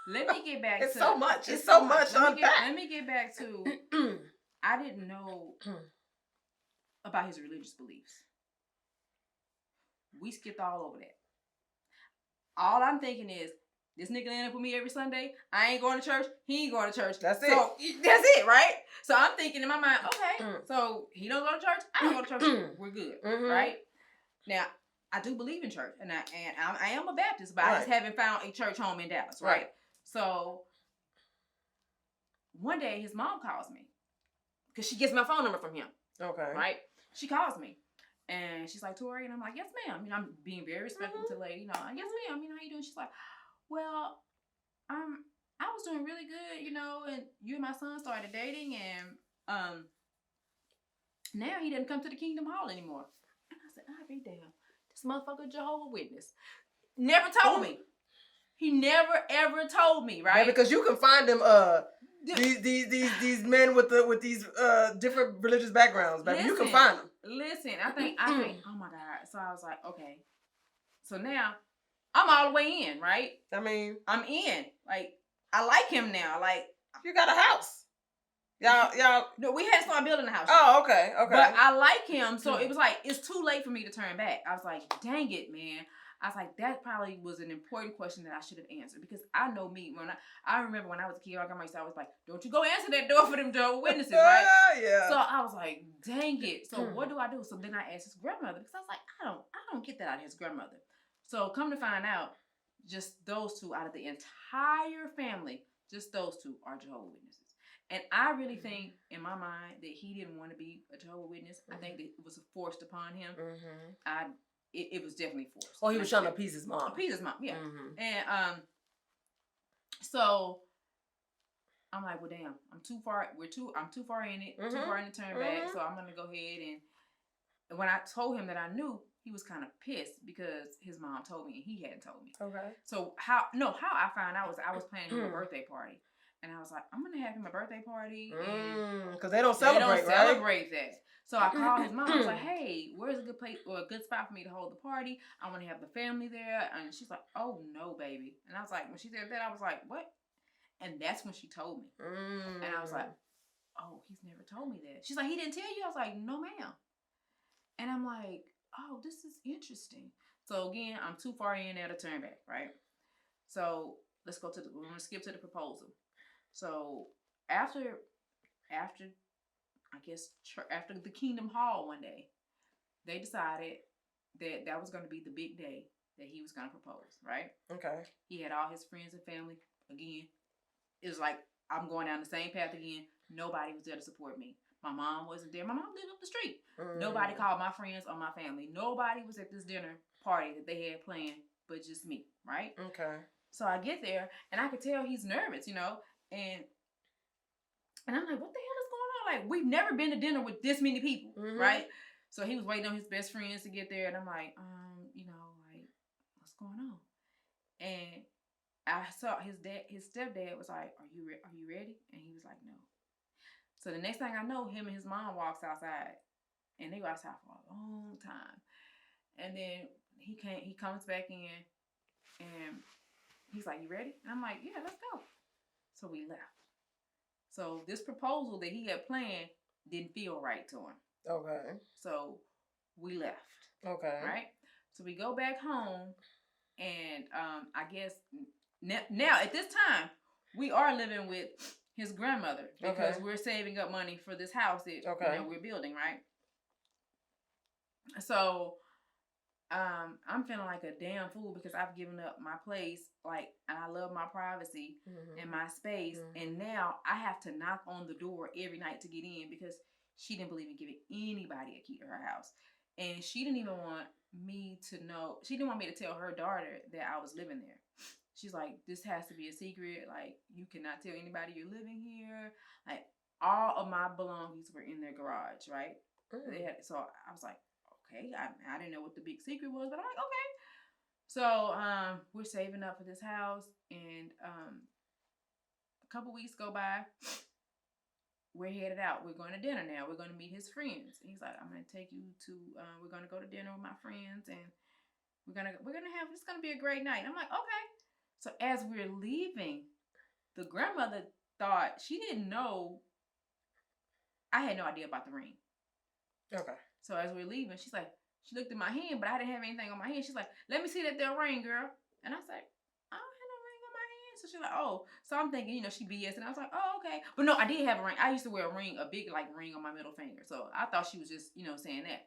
Let me get back
it's
to...
so much. It's so much on that.
Let me get back to... I didn't know about his religious beliefs. We skipped all over that. All I'm thinking is, this nigga laying up with me every Sunday. I ain't going to church. He ain't going to church.
That's it.
So, that's it, right? So I'm thinking in my mind, okay, so he don't go to church. I don't go to church. We're good, right? Now, I do believe in church, and I am a Baptist, but I just haven't found a church home in Dallas, right? So one day his mom calls me because she gets my phone number from him. Okay. Right? She calls me. And she's like, Torie, and I'm like, yes, ma'am. I'm being very respectful to the lady. Yes, ma'am. How you doing? She's like, well, I was doing really good, and you and my son started dating, and now he doesn't come to the Kingdom Hall anymore. And I said, I'll be damned. This motherfucker Jehovah's Witness never told me. He never ever told me, right?
Yeah, because you can find them these men with these different religious backgrounds, baby. You can find them.
Listen, I think, oh my God. So I was like, okay. So now I'm all the way in, right?
I mean,
I'm in. Like, I like him now. Like,
you got a house. Y'all.
No, we had to start building a house.
Oh, okay.
But I like him, so it was like, it's too late for me to turn back. I was like, dang it, man. I was like, that probably was an important question that I should have answered, because I know me. When I remember when I was a kid, I was like, don't you go answer that door for them Jehovah's Witnesses, right?
Yeah.
So I was like, dang it. So what do I do? So then I asked his grandmother, because I was like, I don't get that out of his grandmother. So come to find out, just those two out of the entire family, just those two are Jehovah's Witnesses. And I really think, in my mind, that he didn't want to be a Jehovah's Witness. I think that it was forced upon him. It was definitely forced.
Oh, he was trying to appease his mom.
Appease his mom, yeah. And so I'm like, well, damn, I'm too far in it, too far in to turn back. So I'm gonna go ahead and when I told him that I knew, he was kind of pissed because his mom told me and he hadn't told me. Okay. So how I found out was I was planning him a birthday party. And I was like, I'm gonna have him a birthday party.
Because they don't celebrate, right?
Celebrate that. So I called his mom. I was like, hey, where's a good place or a good spot for me to hold the party? I want to have the family there. And she's like, oh, no, baby. And I was like, when she said that, I was like, what? And that's when she told me. And I was like, oh, he's never told me that. She's like, he didn't tell you? I was like, no, ma'am. And I'm like, oh, this is interesting. So again, I'm too far in there to turn back, right? So we're going to skip to the proposal. So after the Kingdom Hall one day, they decided that was going to be the big day that he was going to propose, right? Okay. He had all his friends and family. Again, it was like, I'm going down the same path again. Nobody was there to support me. My mom wasn't there. My mom lived up the street. Nobody called my friends or my family. Nobody was at this dinner party that they had planned but just me, right? Okay. So I get there, and I could tell he's nervous, And I'm like, what the hell is going on? Like, we've never been to dinner with this many people, right? So he was waiting on his best friends to get there, and I'm like, like, what's going on? And I saw his stepdad was like, are you ready? And he was like, no. So the next thing I know, him and his mom walks outside, and they were outside for a long time. And then he comes back in, and he's like, you ready? And I'm like, yeah, let's go. So we left. So this proposal that he had planned didn't feel right to him. Okay. So we left. Okay. Right? So we go back home, and I guess now at this time, we are living with his grandmother because we're saving up money for this house that we're building, right? So I'm feeling like a damn fool because I've given up my place, like, and I love my privacy and my space, and now I have to knock on the door every night to get in because she didn't believe in giving anybody a key to her house, and she didn't even want me to know. She didn't want me to tell her daughter that I was living there. She's like, this has to be a secret. Like, you cannot tell anybody you're living here. Like, all of my belongings were in their garage, right? So I was like, okay, I didn't know what the big secret was, but I'm like, okay. So we're saving up for this house, and a couple weeks go by. We're headed out. We're going to dinner now. We're going to meet his friends. He's like, I'm going to take you to. We're going to go to dinner with my friends, and we're gonna have. It's going to be a great night. I'm like, okay. So as we're leaving, the grandmother thought she didn't know. I had no idea about the ring.
Okay.
So as we're leaving, she's like, she looked at my hand, but I didn't have anything on my hand. She's like, let me see that there ring, girl. And I was like, I don't have no ring on my hand. So she's like, oh. So I'm thinking, she BS. And I was like, oh, okay. But no, I did have a ring. I used to wear a ring, a big ring on my middle finger. So I thought she was just, saying that.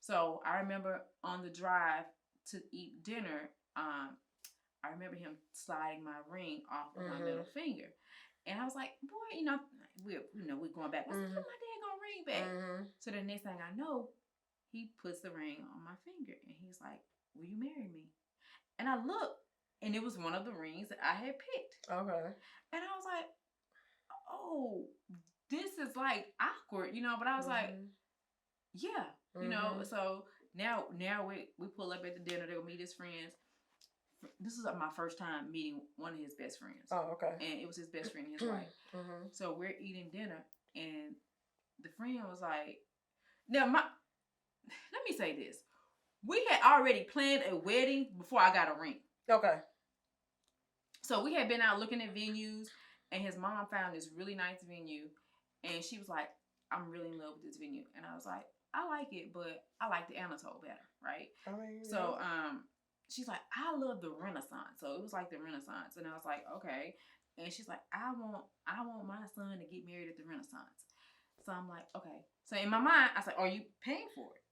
So I remember on the drive to eat dinner, I remember him sliding my ring off of my middle finger. And I was like, boy, we're going back. I said, put my daggone ring back. So the next thing I know, he puts the ring on my finger. And he's like, will you marry me? And I looked, and it was one of the rings that I had picked. Okay. And I was like, oh, this is like awkward, but I was like, yeah, so now we pull up at the dinner. They'll meet his friends. This is my first time meeting one of his best friends. Oh, okay. And it was his best friend and his wife. So we're eating dinner, and the friend was like, let me say this. We had already planned a wedding before I got a ring. Okay. So we had been out looking at venues, and his mom found this really nice venue, and she was like, I'm really in love with this venue. And I was like, I like it, but I like the Anatole better, right? So, she's like, I love the Renaissance. So it was like the Renaissance. And I was like, okay. And she's like, I want my son to get married at the Renaissance. So I'm like, okay. So in my mind, I was like, are you paying for it?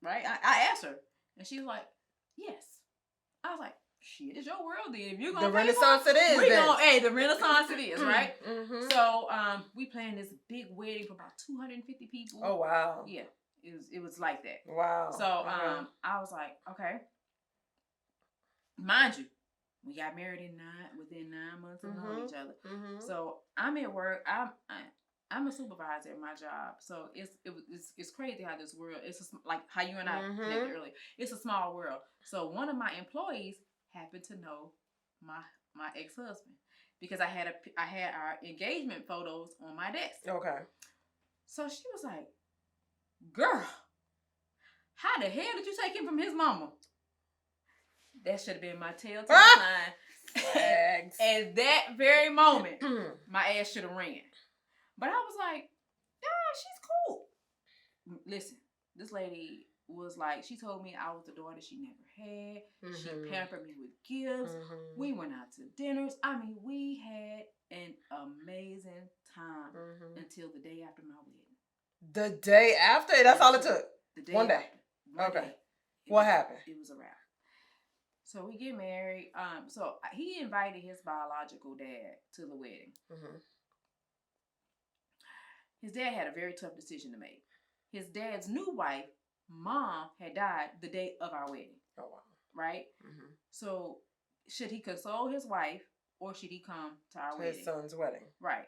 Right? I asked her. And she was like, yes. I was like, shit, it's your world then. If you're going to
the Renaissance it is.
The Renaissance it is, right? So we planned this big wedding for about 250 people.
Oh, wow.
Yeah. It was like that.
Wow.
So I was like, okay. Mind you, we got married within 9 months of knowing each other. So I'm at work. I'm a supervisor at my job. So it's crazy how this world. It's like how you and I connected earlier. It's a small world. So one of my employees happened to know my ex-husband because I had our engagement photos on my desk. Okay. So she was like, "Girl, how the hell did you take him from his mama?" That should have been my telltale sign. At that very moment, my ass should have ran. But I was like, yeah, she's cool. Listen, this lady was like, she told me I was the daughter she never had. She pampered me with gifts. We went out to dinners. I mean, we had an amazing time until the day after my wedding.
The day after? That's all it took? One day. Okay. What happened?
It was a wrap. So we get married. So he invited his biological dad to the wedding. His dad had a very tough decision to make. His dad's new wife, mom, had died the day of our wedding. Oh, wow. Right? So should he console his wife or should he come to our wedding?
His son's wedding.
Right.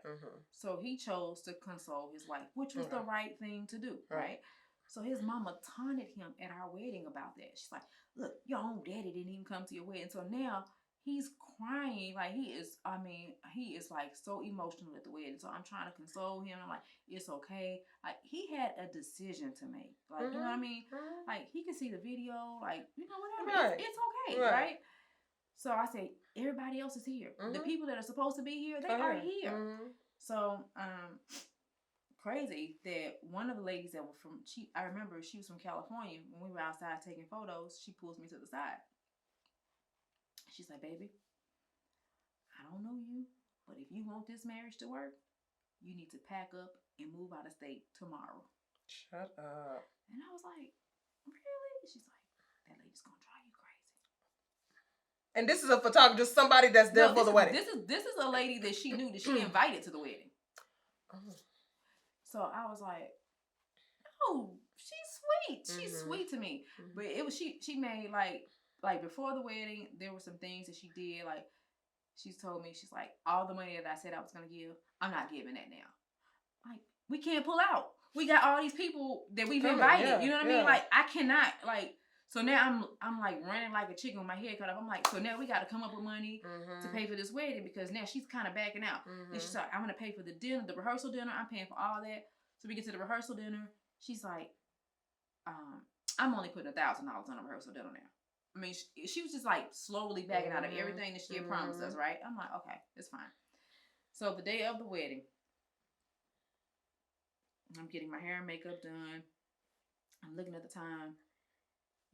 So he chose to console his wife, which was the right thing to do. Right? So his mama taunted him at our wedding about that. She's like, look, your own daddy didn't even come to your wedding. So now he's crying. Like he is like so emotional at the wedding. So I'm trying to console him. I'm like, it's okay. Like he had a decision to make. Like, you know what I mean? Like he can see the video, like, whatever. It's okay, right? So I said, everybody else is here. The people that are supposed to be here, they are here. So, crazy that one of the ladies that were I remember she was from California. When we were outside taking photos, she pulls me to the side. She's like, baby, I don't know you, but if you want this marriage to work, you need to pack up and move out of state tomorrow.
Shut up.
And I was like, really? She's like, that lady's gonna try
And this is a photographer, just somebody that's there for the wedding.
This is a lady that she knew that she invited to the wedding. So I was like, oh, she's sweet. She's sweet to me. But it was she made like before the wedding, there were some things that she did. Like she's told me, she's like, all the money that I said I was gonna give, I'm not giving that now. Like, we can't pull out. We got all these people that we've invited. Yeah, you know what I mean? Like, I cannot, like, so now I'm like running like a chicken with my head cut off. I'm like, so now we got to come up with money to pay for this wedding because now she's kind of backing out. And she's like, I'm going to pay for the dinner, the rehearsal dinner. I'm paying for all that. So we get to the rehearsal dinner. She's like, I'm only putting $1,000 on a rehearsal dinner now. I mean, she was just like slowly backing out of everything that she had promised us, right? I'm like, okay, it's fine. So the day of the wedding, I'm getting my hair and makeup done. I'm looking at the time.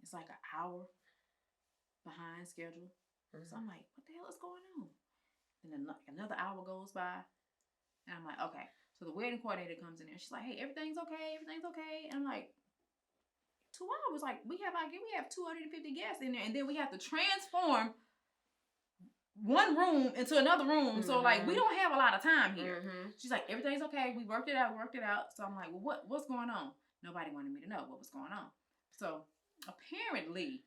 It's like an hour behind schedule. So I'm like, what the hell is going on? And then another hour goes by. And I'm like, okay. So the wedding coordinator comes in there. She's like, hey, everything's okay. Everything's okay. And I'm like, 2 hours? Like, we have 250 guests in there. And then we have to transform one room into another room. So like, we don't have a lot of time here. She's like, everything's okay. We worked it out. So I'm like, well, what's going on? Nobody wanted me to know what was going on. So apparently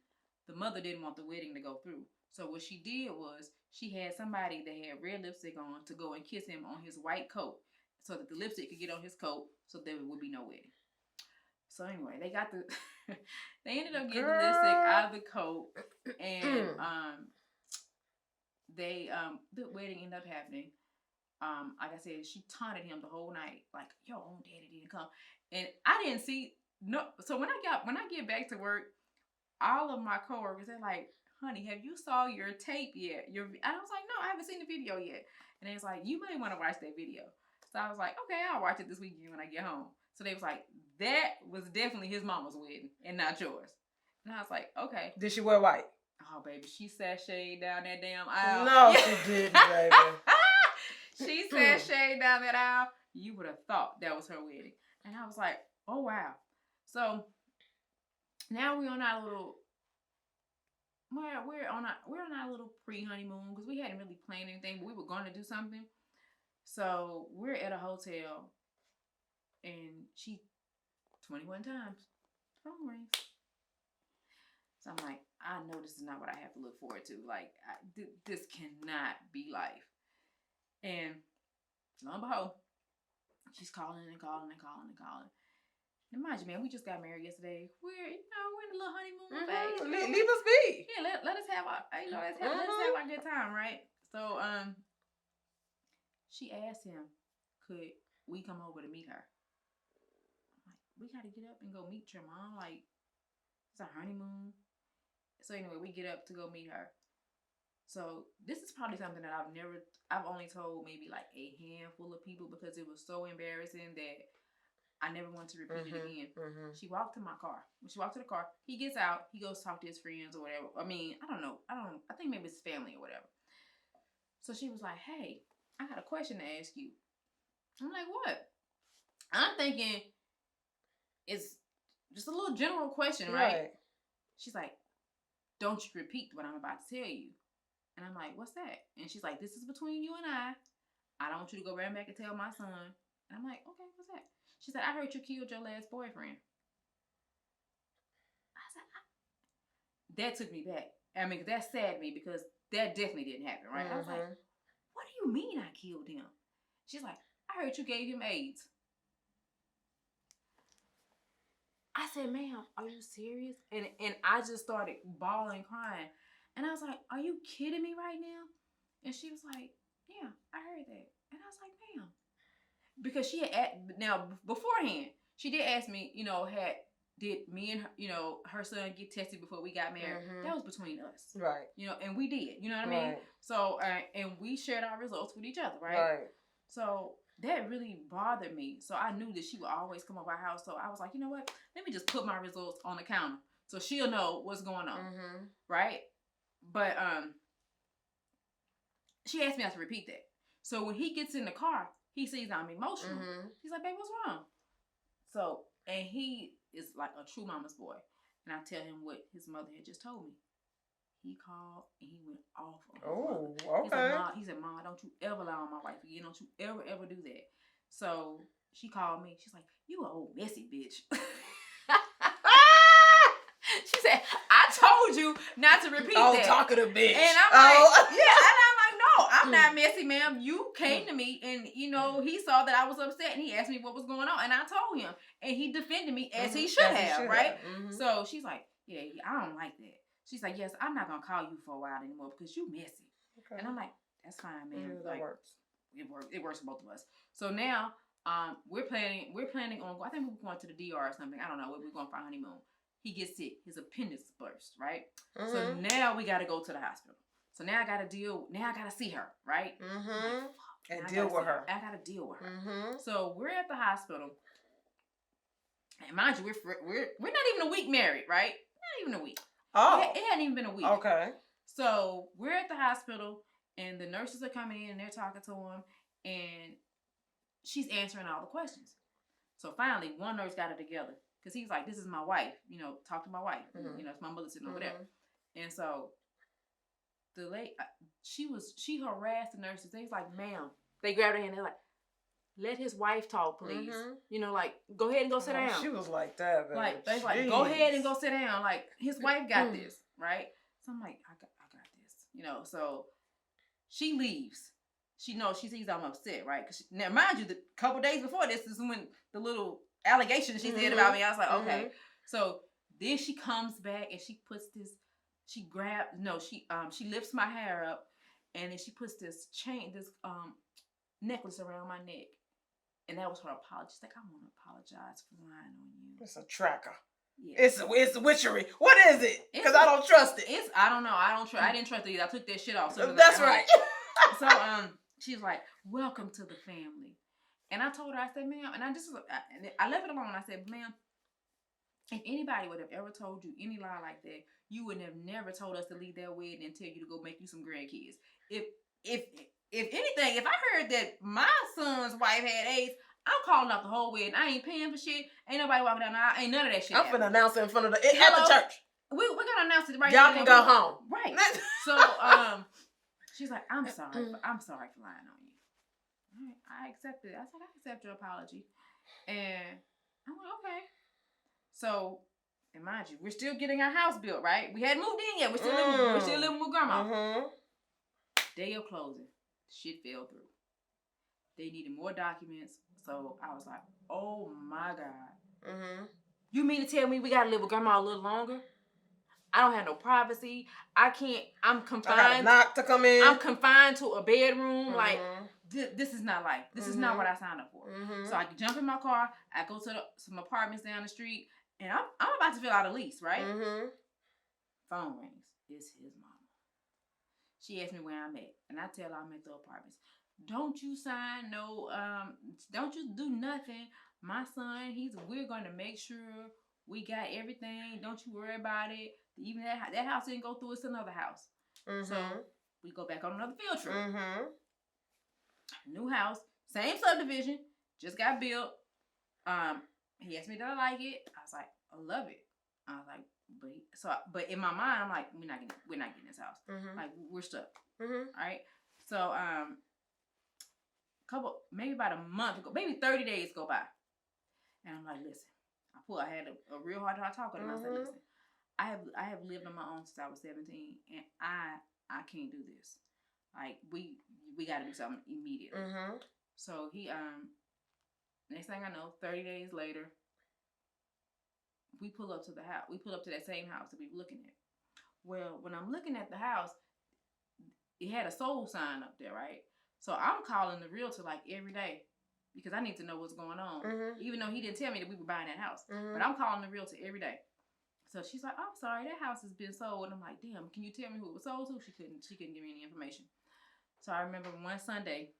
the mother didn't want the wedding to go through. So what she did was she had somebody that had red lipstick on to go and kiss him on his white coat so that the lipstick could get on his coat so there would be no wedding. So anyway, they got they ended up getting the lipstick out of the coat, and the wedding ended up happening. Like I said, she taunted him the whole night, like, your own daddy didn't come. And I didn't see so when I get back to work, all of my coworkers, they're like, honey, have you saw your tape yet? And I was like, no, I haven't seen the video yet. And they was like, you may want to watch that video. So I was like, okay, I'll watch it this weekend when I get home. So they was like, that was definitely his mama's wedding and not yours. And I was like, okay.
Did she wear white?
Oh, baby, she sashayed down that damn aisle.
No, she didn't, baby.
She sashayed down that aisle. You would have thought that was her wedding. And I was like, oh, wow. So now we're on our little, we're on our little pre-honeymoon because we hadn't really planned anything, but we were going to do something. So we're at a hotel, and she 21 times phone rings. So I'm like, I know this is not what I have to look forward to. Like, this cannot be life. And lo and behold, she's calling and calling and calling and calling. And mind you, man, we just got married yesterday. We're in a little honeymoon phase.
Leave us be.
Yeah, let us have our, let's have our good time, right? So, she asked him, could we come over to meet her? I'm like, we got to get up and go meet your mom. Like, it's our honeymoon. So anyway, we get up to go meet her. So this is probably something that I've only told maybe like a handful of people because it was so embarrassing that I never wanted to repeat it again. She walked to my car. When she walked to the car, he gets out. He goes talk to his friends or whatever. I mean, I don't know. I think maybe it's family or whatever. So she was like, hey, I got a question to ask you. I'm like, what? I'm thinking it's just a little general question, right? She's like, don't you repeat what I'm about to tell you. And I'm like, what's that? And she's like, this is between you and I. I don't want you to go right back and tell my son. And I'm like, okay, what's that? She said, I heard you killed your last boyfriend. I said, that took me back. I mean, that saddened me because that definitely didn't happen, right? I was like, what do you mean I killed him? She's like, I heard you gave him AIDS. I said, ma'am, are you serious? And I just started bawling, crying. And I was like, are you kidding me right now? And she was like, yeah, I heard that. And I was like, ma'am. Because she had, now beforehand, she did ask me, did me and her, her son get tested before we got married? That was between us.
Right.
And we did, you know what I mean? So, and we shared our results with each other, right? So that really bothered me. So I knew that she would always come over our house. So I was like, you know what? Let me just put my results on the counter so she'll know what's going on, right? But she asked me not to repeat that. So when he gets in the car, he sees I'm emotional. He's like, babe, what's wrong? So, and he is like a true mama's boy. And I tell him what his mother had just told me. He called and he went off on his
Oh,
mother.
okay.
He said, Ma, don't you ever lie on my wife again. Don't you ever do that. So she called me. She's like, you an old messy bitch. She said, I told you not to repeat that.
Oh, talkative bitch.
And I'm like, yeah. And I'm like, no, I'm not messy, ma'am. You came to me and, you know, he saw that I was upset and he asked me what was going on. And I told him. And he defended me as he should have, right? So she's like, yeah, I don't like that. She's like, yes, I'm not going to call you for a while anymore because you messy. Okay. And I'm like, that's fine, man.
Yeah, that works.
It works for both of us. So now we're planning on, I think we're going to the DR or something. I don't know. We're going for a honeymoon. He gets sick. His appendix burst, right? So now we got to go to the hospital. So now I got to see her, right? Like,
and deal with her.
I got to deal with her. So we're at the hospital. And mind you, we're not even a week married, right? Not even a week. Oh. It hadn't even been a week.
Okay.
So we're at the hospital and the nurses are coming in and they're talking to him and she's answering all the questions. So finally, one nurse got it together. Because he's like, this is my wife. You know, talk to my wife. You know, it's my mother sitting over there. And so the lady, she harassed the nurses. They was like, ma'am. They grabbed her hand. They're like, let his wife talk, please. You know, like, go ahead and go sit down.
She was like that, baby.
Like, they was like, go ahead and go sit down. Like, his wife got this, right? So I'm like, I got this. You know, so she leaves. She knows, she sees I'm upset, right? Because now, mind you, the couple days before this is when the little allegation she did about me. I was like, okay. So then she comes back and she puts this, she lifts my hair up and then she puts this necklace around my neck. And that was her apology. She's like, I want to apologize for lying on you.
It's a tracker.
Yeah.
It's witchery. What is it? Because I don't trust it.
I don't know. I didn't trust it either. I took that shit off. So
that's right.
So she's like, welcome to the family. And I told her, I said, ma'am, and I left it alone. I said, ma'am, if anybody would have ever told you any lie like that, you would have never told us to leave that wedding and tell you to go make you some grandkids. If anything, if I heard that my son's wife had AIDS, I'm calling off the whole wedding. I ain't paying for shit. Ain't nobody walking down the aisle. Ain't none of that shit.
I'm finna announce it in front of at the church.
We're gonna announce it right
now. Y'all can go home.
Right. So she's like, I'm sorry for lying on you. All right, I accept it. I said, I accept your apology. And I'm like, okay. So, and mind you, we're still getting our house built, right? We hadn't moved in yet. We're still living with grandma. Day of closing, shit fell through. They needed more documents. So I was like, oh my God. You mean to tell me we gotta live with grandma a little longer? I don't have no privacy. I can't, I'm confined.
I got a knock to come in.
I'm confined to a bedroom. Like, this is not life. This is not what I signed up for. So I jump in my car. I go to some apartments down the street. And I'm about to fill out a lease, right? Phone rings. It's his mama. She asked me where I'm at. And I tell her I'm at the apartments. Don't you sign no, don't you do nothing. My son, we're going to make sure we got everything. Don't you worry about it. Even that house didn't go through. It's another house. So we go back on another field trip. New house. Same subdivision. Just got built. He asked me, did I like it? I was like, I love it. I was like, but in my mind, I'm like, we're not getting this house. Like, we're stuck. All right. So, maybe about a month ago, maybe 30 days go by. And I'm like, listen, I had a real hard talk with him. I said, listen, I have lived on my own since I was 17 and I can't do this. Like, we got to do something immediately. So he, next thing I know, 30 days later, we pull up to the house. We pull up to that same house that we were looking at. Well, when I'm looking at the house, it had a sold sign up there, right? So I'm calling the realtor like every day because I need to know what's going on. Even though he didn't tell me that we were buying that house. But I'm calling the realtor every day. So she's like, I'm sorry, that house has been sold. And I'm like, damn, can you tell me who it was sold to? She couldn't give me any information. So I remember one Sunday,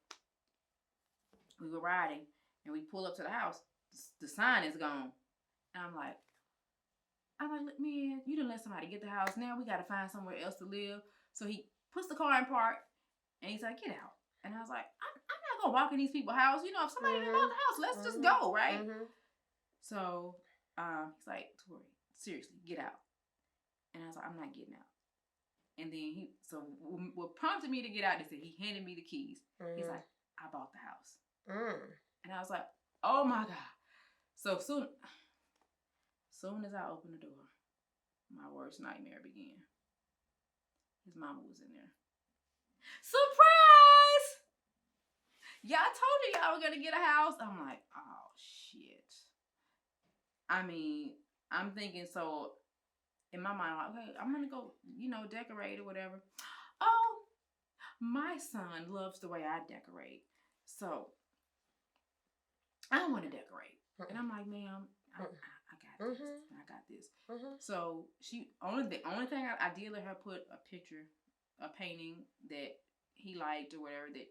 we were riding and we pull up to the house. The sign is gone. And I'm like, man, you done let somebody get the house. Now we got to find somewhere else to live. So he puts the car in park and he's like, get out. And I was like, I'm not going to walk in these people's house. You know, if somebody didn't know the house, let's just go, right? So he's like, Torie, seriously, get out. And I was like, I'm not getting out. And then what prompted me to get out is that he handed me the keys. He's like, I bought the house. And I was like, oh my God. So soon as I opened the door, my worst nightmare began. His mama was in there. Surprise! Yeah, I told you y'all were gonna get a house. I'm like, oh shit. I mean, I'm thinking, so in my mind, I'm like, okay, I'm gonna go, decorate or whatever. Oh, my son loves the way I decorate. So I want to decorate. And I'm like, ma'am, I got this. I got this. So the only thing I did let her put a painting that he liked or whatever that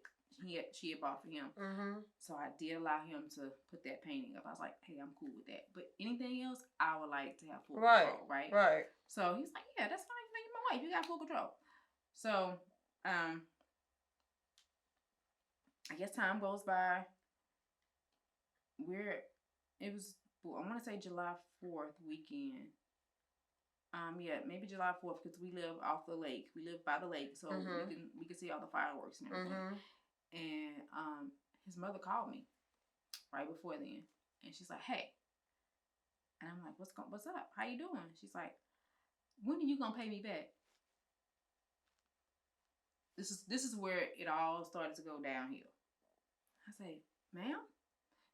she had bought for him. So I did allow him to put that painting up. I was like, hey, I'm cool with that. But anything else, I would like to have full control, right? Right. So he's like, yeah, that's fine. You're my wife. You got full control. So, I guess time goes by. I want to say July 4th weekend. Yeah, maybe July 4th because we live off the lake. We live by the lake, so we can see all the fireworks and everything. And his mother called me right before then, and she's like, "Hey," and I'm like, "What's up? How you doing?" She's like, "When are you gonna pay me back?" This is where it all started to go downhill. I say, "Ma'am,"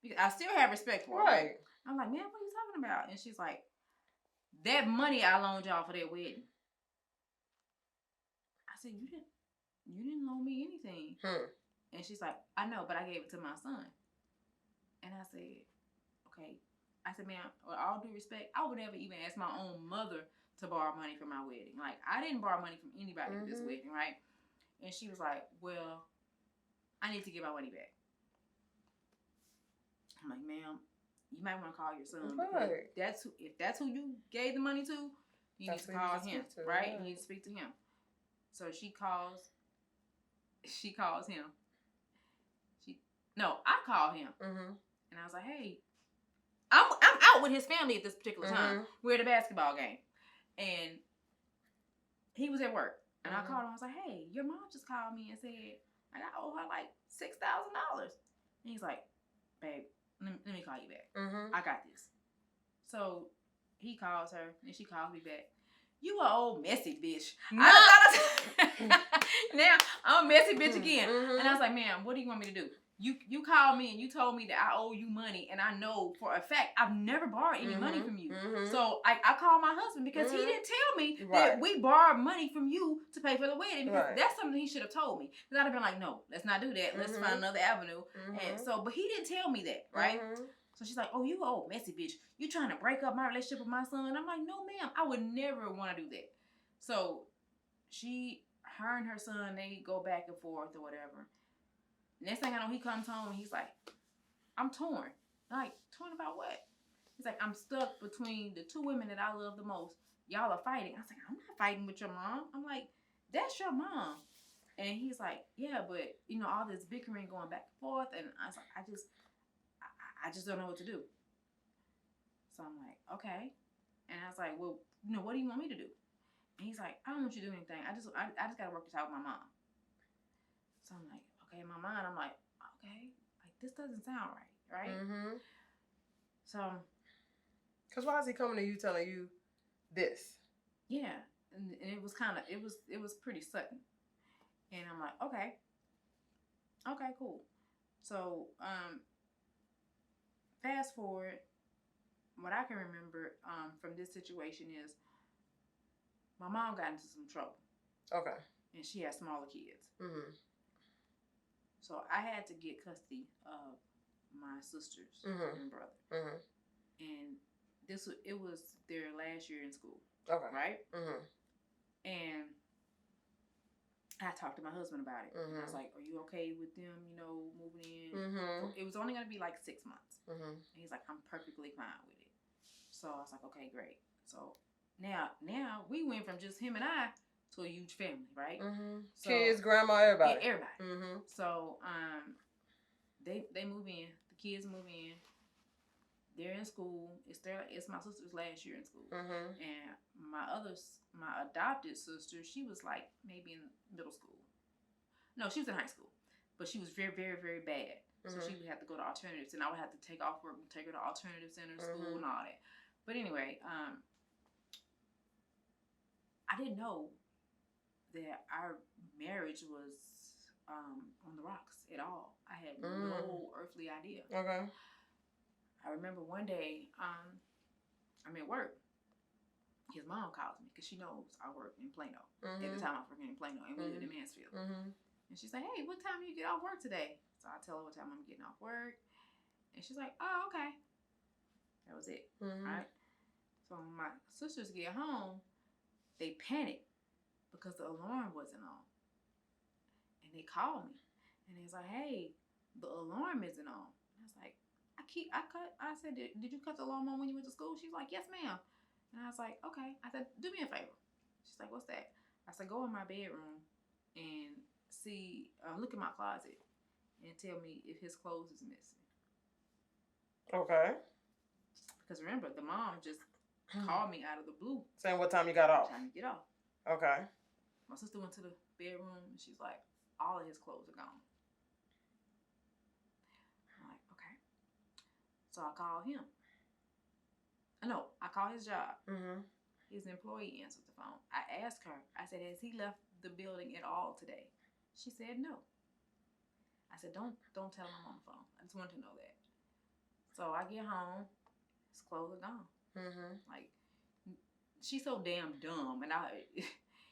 because I still have respect for her. Right. I'm like, "Ma'am, what are you talking about?" And she's like, "That money I loaned y'all for that wedding." I said, "You didn't loan me anything." And she's like, "I know, but I gave it to my son." And I said, "Okay." I said, "Ma'am, with all due respect, I would never even ask my own mother to borrow money for my wedding. Like, I didn't borrow money from anybody for this wedding, right?" And she was like, "Well, I need to get my money back." I'm like, "Ma'am, you might want to call your son. Right. If that's who you gave the money to, you need to call him, right? You need to speak to him." So she calls him. I call him. And I was like, "Hey, I'm out with his family at this particular time. We're at a basketball game." And he was at work. And I called him. I was like, "Hey, your mom just called me and said I owe her like $6,000. And he's like, "Babe, let me call you back. I got this." So he calls her and she calls me back. "You an old messy bitch." Now I'm a messy bitch again. And I was like, "Ma'am, what do you want me to do? You called me and you told me that I owe you money, and I know for a fact I've never borrowed any money from you." So I called my husband because he didn't tell me that we borrowed money from you to pay for the wedding, because that's something he should have told me. Because I'd have been like, "No, let's not do that. Let's find another avenue." And so, but he didn't tell me that, right? So she's like, "Oh, you old messy bitch. You trying to break up my relationship with my son?" I'm like, "No, ma'am. I would never want to do that." So her and her son, they go back and forth or whatever. Next thing I know, he comes home and he's like, "I'm torn." Like, torn about what? He's like, "I'm stuck between the two women that I love the most. Y'all are fighting." I was like, "I'm not fighting with your mom." I'm like, "That's your mom." And he's like, "Yeah, but all this bickering going back and forth." And I was like, I just don't know what to do. So I'm like, "Okay." And I was like, "Well, what do you want me to do?" And he's like, "I don't want you to do anything. I just got to work this out with my mom." So I'm like, okay, in my mind, I'm like, okay, like this doesn't sound right? So, because why is he coming to you telling you this? Yeah, and it was it was pretty sudden, and I'm like, okay, cool. So, fast forward, what I can remember from this situation is my mom got into some trouble. Okay. And she had smaller kids. So I had to get custody of my sisters and brother. And it was their last year in school. Okay. Right? And I talked to my husband about it. I was like, "Are you okay with them, moving in?" It was only going to be like 6 months. And he's like, "I'm perfectly fine with it." So I was like, "Okay, great." So now we went from just him and I to a huge family, right? So, kids, grandma, everybody. Yeah, everybody. So they move in. The kids move in. they're in school. It's my sister's last year in school, and my adopted sister, she was like maybe in middle school. No, she was in high school, but she was very, very, very bad. So she would have to go to alternatives, and I would have to take off work and take her to alternative center school and all that. But anyway, I didn't know that our marriage was on the rocks at all. I had no earthly idea. Okay. I remember one day, I'm at work. His mom calls me because she knows I work in Plano. At the time, I was working in Plano, and we lived in Mansfield. And she's like, "Hey, what time do you get off work today?" So I tell her what time I'm getting off work, and she's like, "Oh, okay." That was it. Right. So when my sisters get home, they panic because the alarm wasn't on, and they call me, and it's like, "Hey, the alarm isn't on." And I was like, I said, did you cut the alarm on when you went to school? She's like, "Yes, ma'am." And I was like, "Okay." I said, "Do me a favor." She's like, "What's that?" I said, "Go in my bedroom and see, look in my closet and tell me if his clothes is missing." Okay. Because remember, the mom just called me out of the blue. Saying what time you got off. What time you get off. Okay. My sister went to the bedroom and she's like, "All of his clothes are gone." I'm like, okay. So I called him. No, I called his job. His employee answered the phone. I asked her, I said, "Has he left the building at all today?" She said no. I said, don't tell him I'm on the phone. I just wanted to know that. So I get home, his clothes are gone. Like, she's so damn dumb, and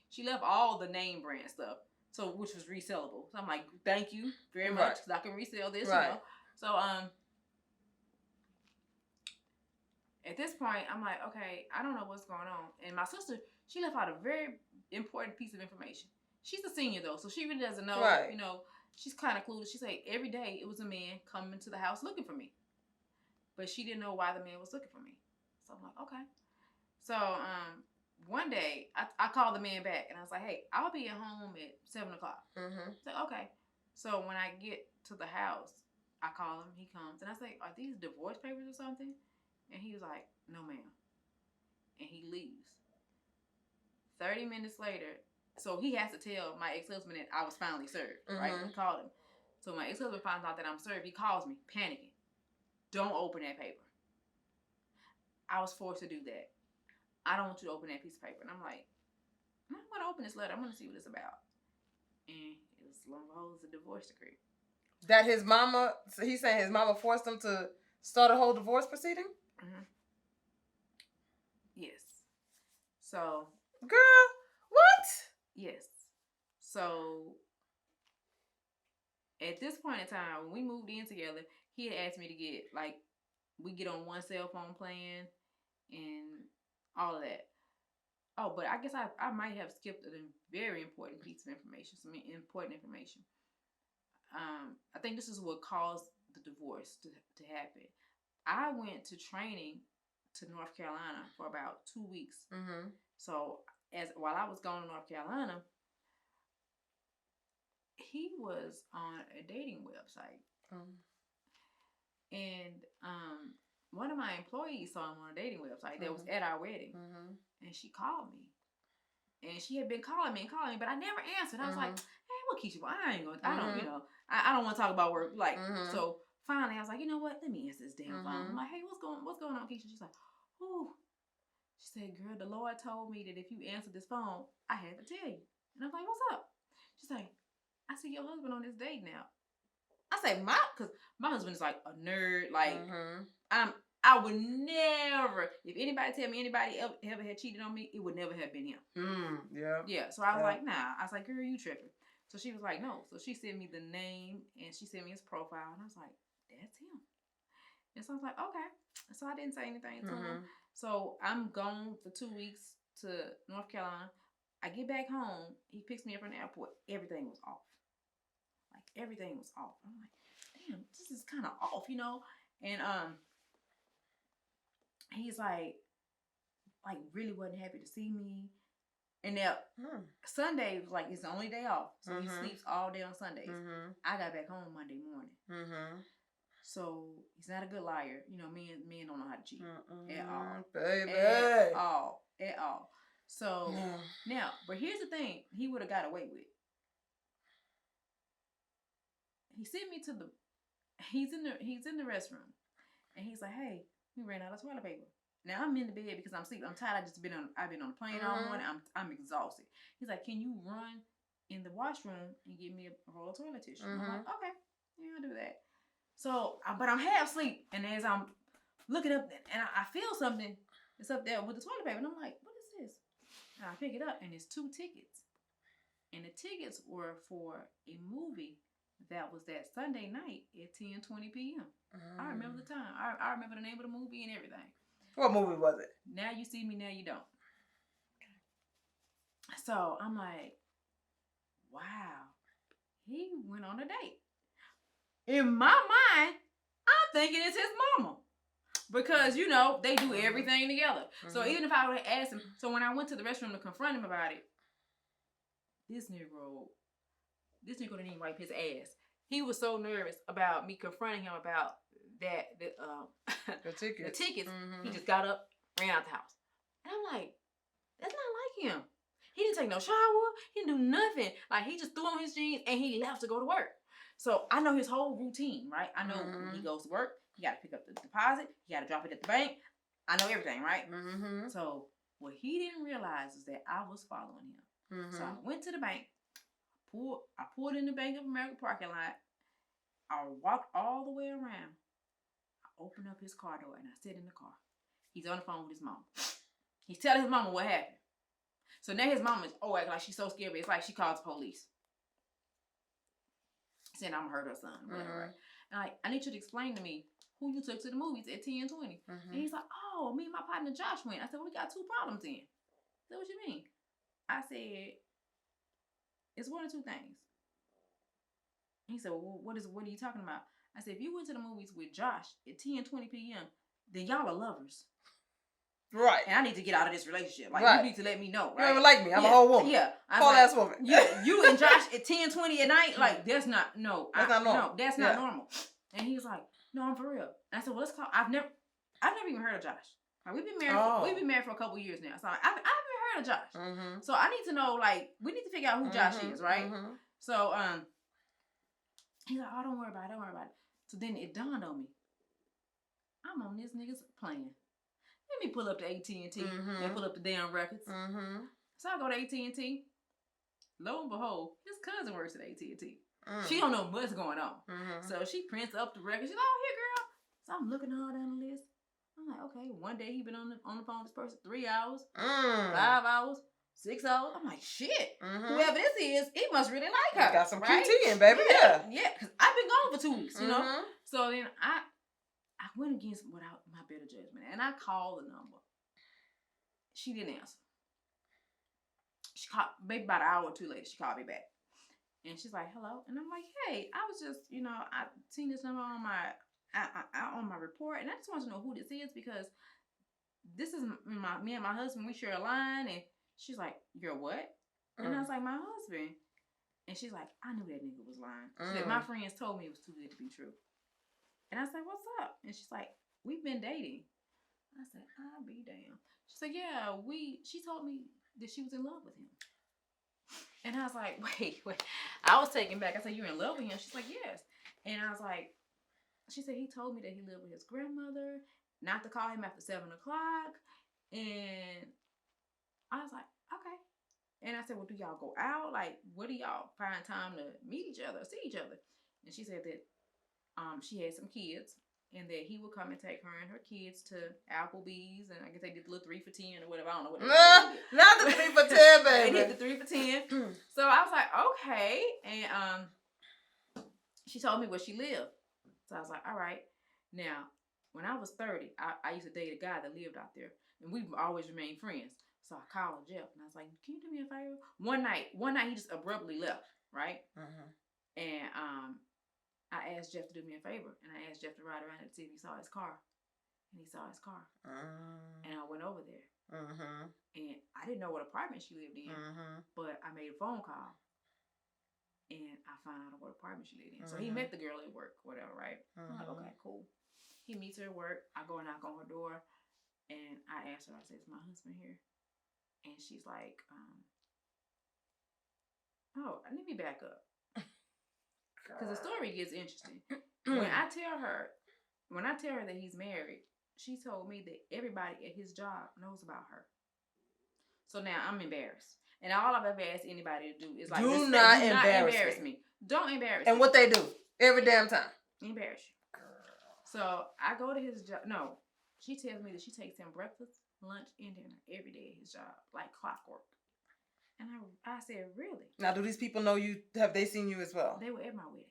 she left all the name brand stuff, so which was resellable. So I'm like, thank you very much, because I can resell this, you know. So at this point, I'm like, okay, I don't know what's going on. And my sister, she left out a very important piece of information. She's a senior though, so she really doesn't know. You know, she's kind of clueless. She said every day it was a man coming to the house looking for me, but she didn't know why the man was looking for me. So I'm like, okay. So one day I called the man back and I was like, "Hey, I'll be at home at 7:00." He's like, "Okay." So when I get to the house, I call him. He comes and I say, "Are these divorce papers or something?" And he was like, "No, ma'am." And he leaves. 30 minutes later, so he has to tell my ex-husband that I was finally served, right? He called him. So my ex-husband finds out that I'm served. He calls me, panicking. "Don't open that paper." I was forced to do that. "I don't want you to open that piece of paper." And I'm like, "I'm going to open this letter. I'm going to see what it's about." And it was, lo and behold, it's a divorce decree. That his mama, so he's saying his mama forced him to start a whole divorce proceeding? Yes. So. Girl, what? Yes. So, at this point in time, when we moved in together, he had asked me to get, like, we get on one cell phone plan and all of that. Oh, but I guess I might have skipped a very important piece of information, some important information. I think this is what caused the divorce to happen. I went to training to North Carolina for about 2 weeks. So while I was going to North Carolina, he was on a dating website. And one of my employees saw him on a dating website that was at our wedding. And she called me. And she had been calling me, but I never answered. I was like, "Hey, what Keisha? I ain't gonna, I don't, you know, I don't want to talk about work." Like, so finally I was like, "You know what? Let me answer this damn phone." I'm like, "Hey, what's going on, Keisha?" She's like, "Oh," she said, "Girl, the Lord told me that if you answer this phone, I had to tell you." And I'm like, "What's up?" She's like, "I see your husband on this date now." I say, because my husband is like a nerd. Like, I would never, if anybody tell me anybody ever had cheated on me, it would never have been him. Yeah. So I was like, nah. I was like, "Girl, you tripping." So she was like, "No." So she sent me the name and she sent me his profile. And I was like, "That's him." And so I was like, okay. So I didn't say anything to him. So I'm gone for 2 weeks to North Carolina. I get back home. He picks me up from the airport. Everything was off. Like, everything was off. I'm like, damn, this is kind of off, you know? And he's like really wasn't happy to see me. And now Sunday was like it's the only day off, so he sleeps all day on Sundays. I got back home Monday morning. So he's not a good liar. You know, men don't know how to cheat at all,
baby,
at all. So now, but here's the thing: he would have got away with. He sent me to the. He's in the restroom, and he's like, "Hey, we ran out of toilet paper." Now I'm in the bed because I'm sleeping. I'm tired. I've been on the plane all morning. I'm exhausted. He's like, "Can you run in the washroom and give me a roll of toilet tissue?" I'm like, "Okay, yeah, I'll do that." So, but I'm half asleep, and as I'm looking up, and I feel something. It's up there with the toilet paper, and I'm like, "What is this?" And I pick it up, and it's 2 tickets, and the tickets were for a movie that was that Sunday night at 10:20 p.m. I remember the time. I remember the name of the movie and everything.
What movie was it?
Now You See Me, Now You Don't. So I'm like, wow, he went on a date. In my mind, I'm thinking it's his mama. Because, you know, they do everything together. So even if I would have asked him, so when I went to the restroom to confront him about it, this Negro didn't even wipe his ass. He was so nervous about me confronting him about the tickets. He just got up, ran out the house. And I'm like, that's not like him. He didn't take no shower. He didn't do nothing. Like, he just threw on his jeans and he left to go to work. So I know his whole routine, right? I know when he goes to work, he got to pick up the deposit. He got to drop it at the bank. I know everything, right? So what he didn't realize is that I was following him. So I went to the bank. I pulled in the Bank of America parking lot. I walked all the way around. I opened up his car door and I sat in the car. He's on the phone with his mom. He's telling his mama what happened. So now his mom is acting like she's so scared, but it's like she calls the police. Saying I'm gonna hurt her son, whatever. And like, I need you to explain to me who you took to the movies at 10:20. And he's like, oh, me and my partner Josh went. I said, well, we got 2 problems then. I said, what you mean? I said, it's one of 2 things. He said, well, what are you talking about? I said, if you went to the movies with Josh at 10:20 p.m., then y'all are lovers.
Right.
And I need to get out of this relationship. Like, you need to let me know, right?
You don't even like me. I'm a whole woman.
Yeah.
Whole ass woman.
You and Josh at 10:20 at night, like, that's not normal. No, that's not normal. And he was like, no, I'm for real. And I said, well, let's call. I've never even heard of Josh. Like, we've been married for a couple years now. So like, I've never heard of Josh. So I need to know, like, we need to figure out who Josh is, right? So he's like, oh, don't worry about it. So then it dawned on me. I'm on this nigga's plan. Let me pull up the AT&T and pull up the damn records. So I go to AT&T. Lo and behold, his cousin works at AT&T. She don't know what's going on. So she prints up the records. She's like, oh, here, girl. So I'm looking all down the list. I'm like, okay, one day he been on the phone with this person 3 hours, 5 hours, 6 hours. I'm like, shit. Whoever this is, he must really like her.
Got some
right?
QT in, baby. Yeah.
Yeah, because I've been gone for 2 weeks, you know? So then I went against without my better judgment. And I called the number. She didn't answer. She called, maybe about an hour or 2 later, she called me back. And she's like, hello? And I'm like, hey, I was just, I seen this number on my report. And I just want to know who this is because this is me and my husband. We share a line. And she's like, you're what? And I was like, my husband. And she's like, I knew that nigga was lying. She said, my friends told me it was too good to be true. And I said, what's up? And she's like, we've been dating. I said, I'll be damned. She said, yeah, she told me that she was in love with him. And I was like, wait. I was taken back. I said, you're in love with him? She's like, yes. And I was like, she said, he told me that he lived with his grandmother, not to call him after 7 o'clock. And I was like, okay. And I said, well, do y'all go out? Like, what do y'all find time to meet each other, see each other? And she said that she had some kids and that he would come and take her and her kids to Applebee's, and I guess they did the little 3 for $10 or whatever. I don't know what they did.
Not the 3 for $10, baby.
They did the 3 for $10. So I was like, okay. And she told me where she lived. So I was like, all right. Now, when I was 30, I used to date a guy that lived out there, and we've always remained friends. So I called Jeff, and I was like, can you do me a favor? One night he just abruptly left, right? And I asked Jeff to do me a favor, and I asked Jeff to ride around and see if he saw his car. And he saw his car. And I went over there. And I didn't know what apartment she lived in, but I made a phone call. And I find out what apartment she lived in. So he met the girl at work, whatever, right? I'm like, okay, cool. He meets her at work. I go and knock on her door, and I ask her, I say, is my husband here? And she's like, oh, let me back up. Because the story gets interesting. When I tell her that he's married, she told me that everybody at his job knows about her. So now I'm embarrassed. And all I've ever asked anybody to do is like,
do not embarrass me.
Don't embarrass
me. And what they do every damn time.
Embarrass you. Girl. So I go to his job. No, she tells me that she takes him breakfast, lunch, and dinner every day at his job, like clockwork. And I said, really? Now,
do these people know you? Have they seen you as well?
They were at my wedding.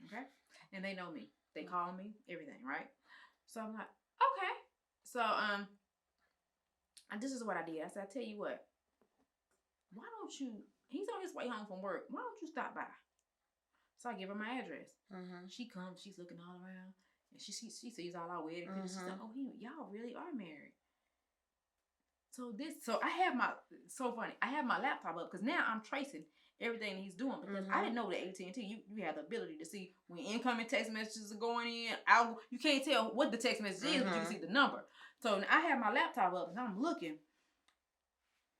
Okay? And they know me. They call me, everything, right? So I'm like, okay. So, and this is what I did. I said, I tell you what, why don't you, he's on his way home from work. Why don't you stop by? So I give her my address. She comes, she's looking all around, and she sees all our wedding pictures. She's like, oh, y'all really are married. So I have my laptop up because now I'm tracing everything that he's doing because I didn't know that AT&T, you have the ability to see when incoming text messages are going in. You can't tell what the text message is, but you can see the number. So I have my laptop up and I'm looking.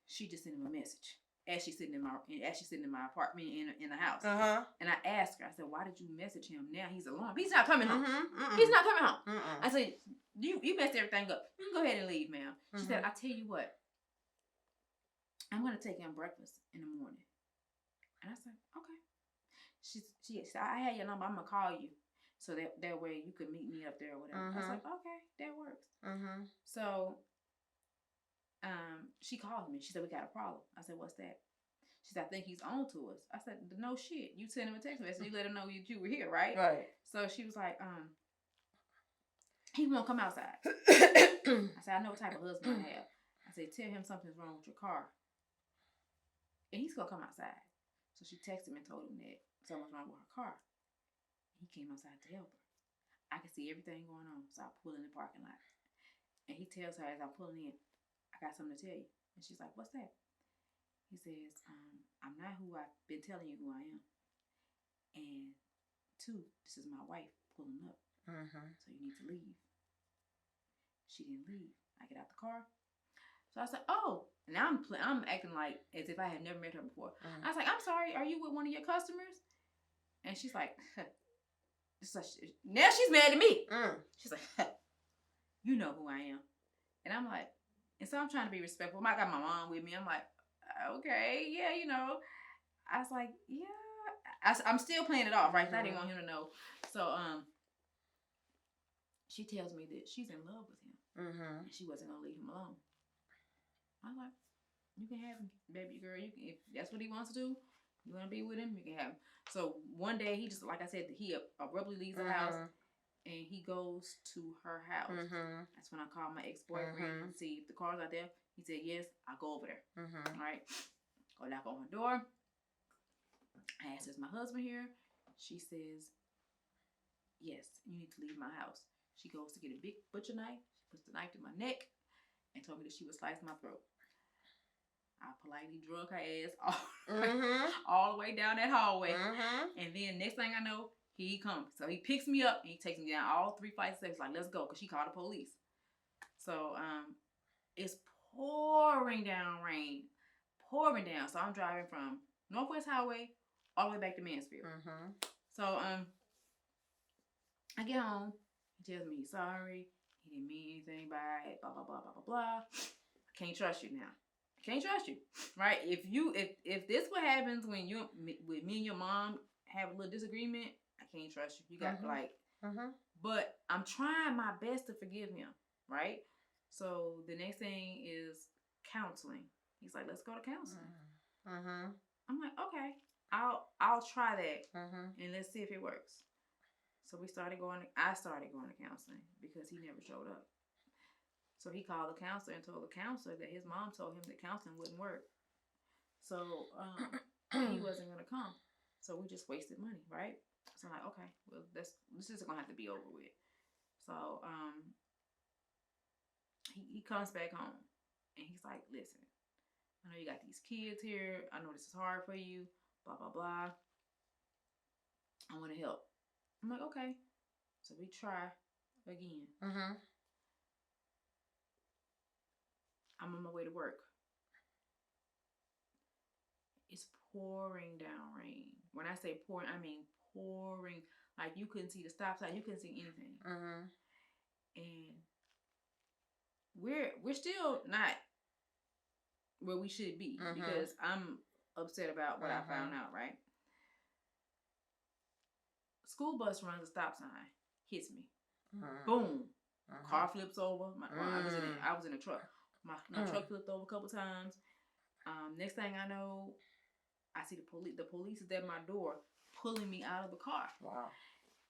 She just sent him a message as she's sitting in my apartment in the house. And I asked her, I said, why did you message him? Now he's alarmed. He's not coming home. He's not coming home. I said, you messed everything up. You can go ahead and leave, ma'am. She said, I tell you what, I'm gonna take him breakfast in the morning. And I said, okay. She said, I had your number. I'm gonna call you so that way you could meet me up there or whatever. I was like, okay, that works. So she called me. She said, we got a problem. I said, what's that? She said, I think he's on to us. I said, no shit. You sent him a text message. You let him know you were here, right?
Right.
So she was like, he won't come outside. I said, I know what type of husband I have. I said, tell him something's wrong with your car. And he's gonna come outside. So she texted him and told him that something's wrong with her car. He came outside to help her. I could see everything going on. So I pull in the parking lot. And he tells her as I'm pulling in, I got something to tell you. And she's like, what's that? He says, I'm not who I've been telling you who I am. And 2, this is my wife pulling up. So you need to leave. She didn't leave. I get out the car. So I said, oh. And now I'm acting like as if I had never met her before. I was like, I'm sorry, are you with one of your customers? And she's like, now she's mad at me. She's like, you know who I am. And I'm like, and so I'm trying to be respectful. I got my mom with me. I'm like, okay, yeah, you know. I was like, yeah. I'm still playing it off, right? Because I didn't want him to know. So she tells me that she's in love with him. And she wasn't going to leave him alone. I'm like, you can have him, baby girl. You can, if that's what he wants to do, you want to be with him, you can have him. So one day, he just, like I said, he abruptly leaves the house. And he goes to her house. That's when I called my ex-boyfriend and see if the car's out there. He said, yes, I'll go over there. All right. Go knock on her door. I asked, is my husband here? She says, yes, you need to leave my house. She goes to get a big butcher knife. She puts the knife to my neck and told me that she would slice my throat. I politely drug her ass all the way down that hallway. And then next thing I know, he comes. So he picks me up and he takes me down all 3 flights of steps. Like, let's go. Because she called the police. So it's pouring down rain. Pouring down. So I'm driving from Northwest Highway all the way back to Mansfield. So I get home. He tells me he's sorry. He didn't mean anything by it. Blah, blah, blah, blah, blah, blah. I can't trust you now. I can't trust you. Right? If this what happens when with me and your mom have a little disagreement, I can't trust you. You got but I'm trying my best to forgive him, right? So the next thing is counseling. He's like, let's go to counseling. I'm like, okay, I'll try that and let's see if it works. So I started going to counseling because he never showed up. So he called the counselor and told the counselor that his mom told him that counseling wouldn't work. So he wasn't going to come. So we just wasted money, right? So I'm like, okay, well, this is going to have to be over with. So he comes back home and he's like, listen, I know you got these kids here. I know this is hard for you, blah, blah, blah. I want to help. I'm like, okay. So we try again.
Mm-hmm.
I'm on my way to work. It's pouring down rain. When I say pouring, I mean pouring. Like you couldn't see the stop sign. You couldn't see anything.
Mm-hmm.
And we're still not where we should be because I'm upset about what I found out, right? School bus runs a stop sign, hits me. Boom. Car flips over. I was in a truck. My truck flipped over a couple times. Next thing I know, I see the police. The police is at my door, pulling me out of the car. Wow.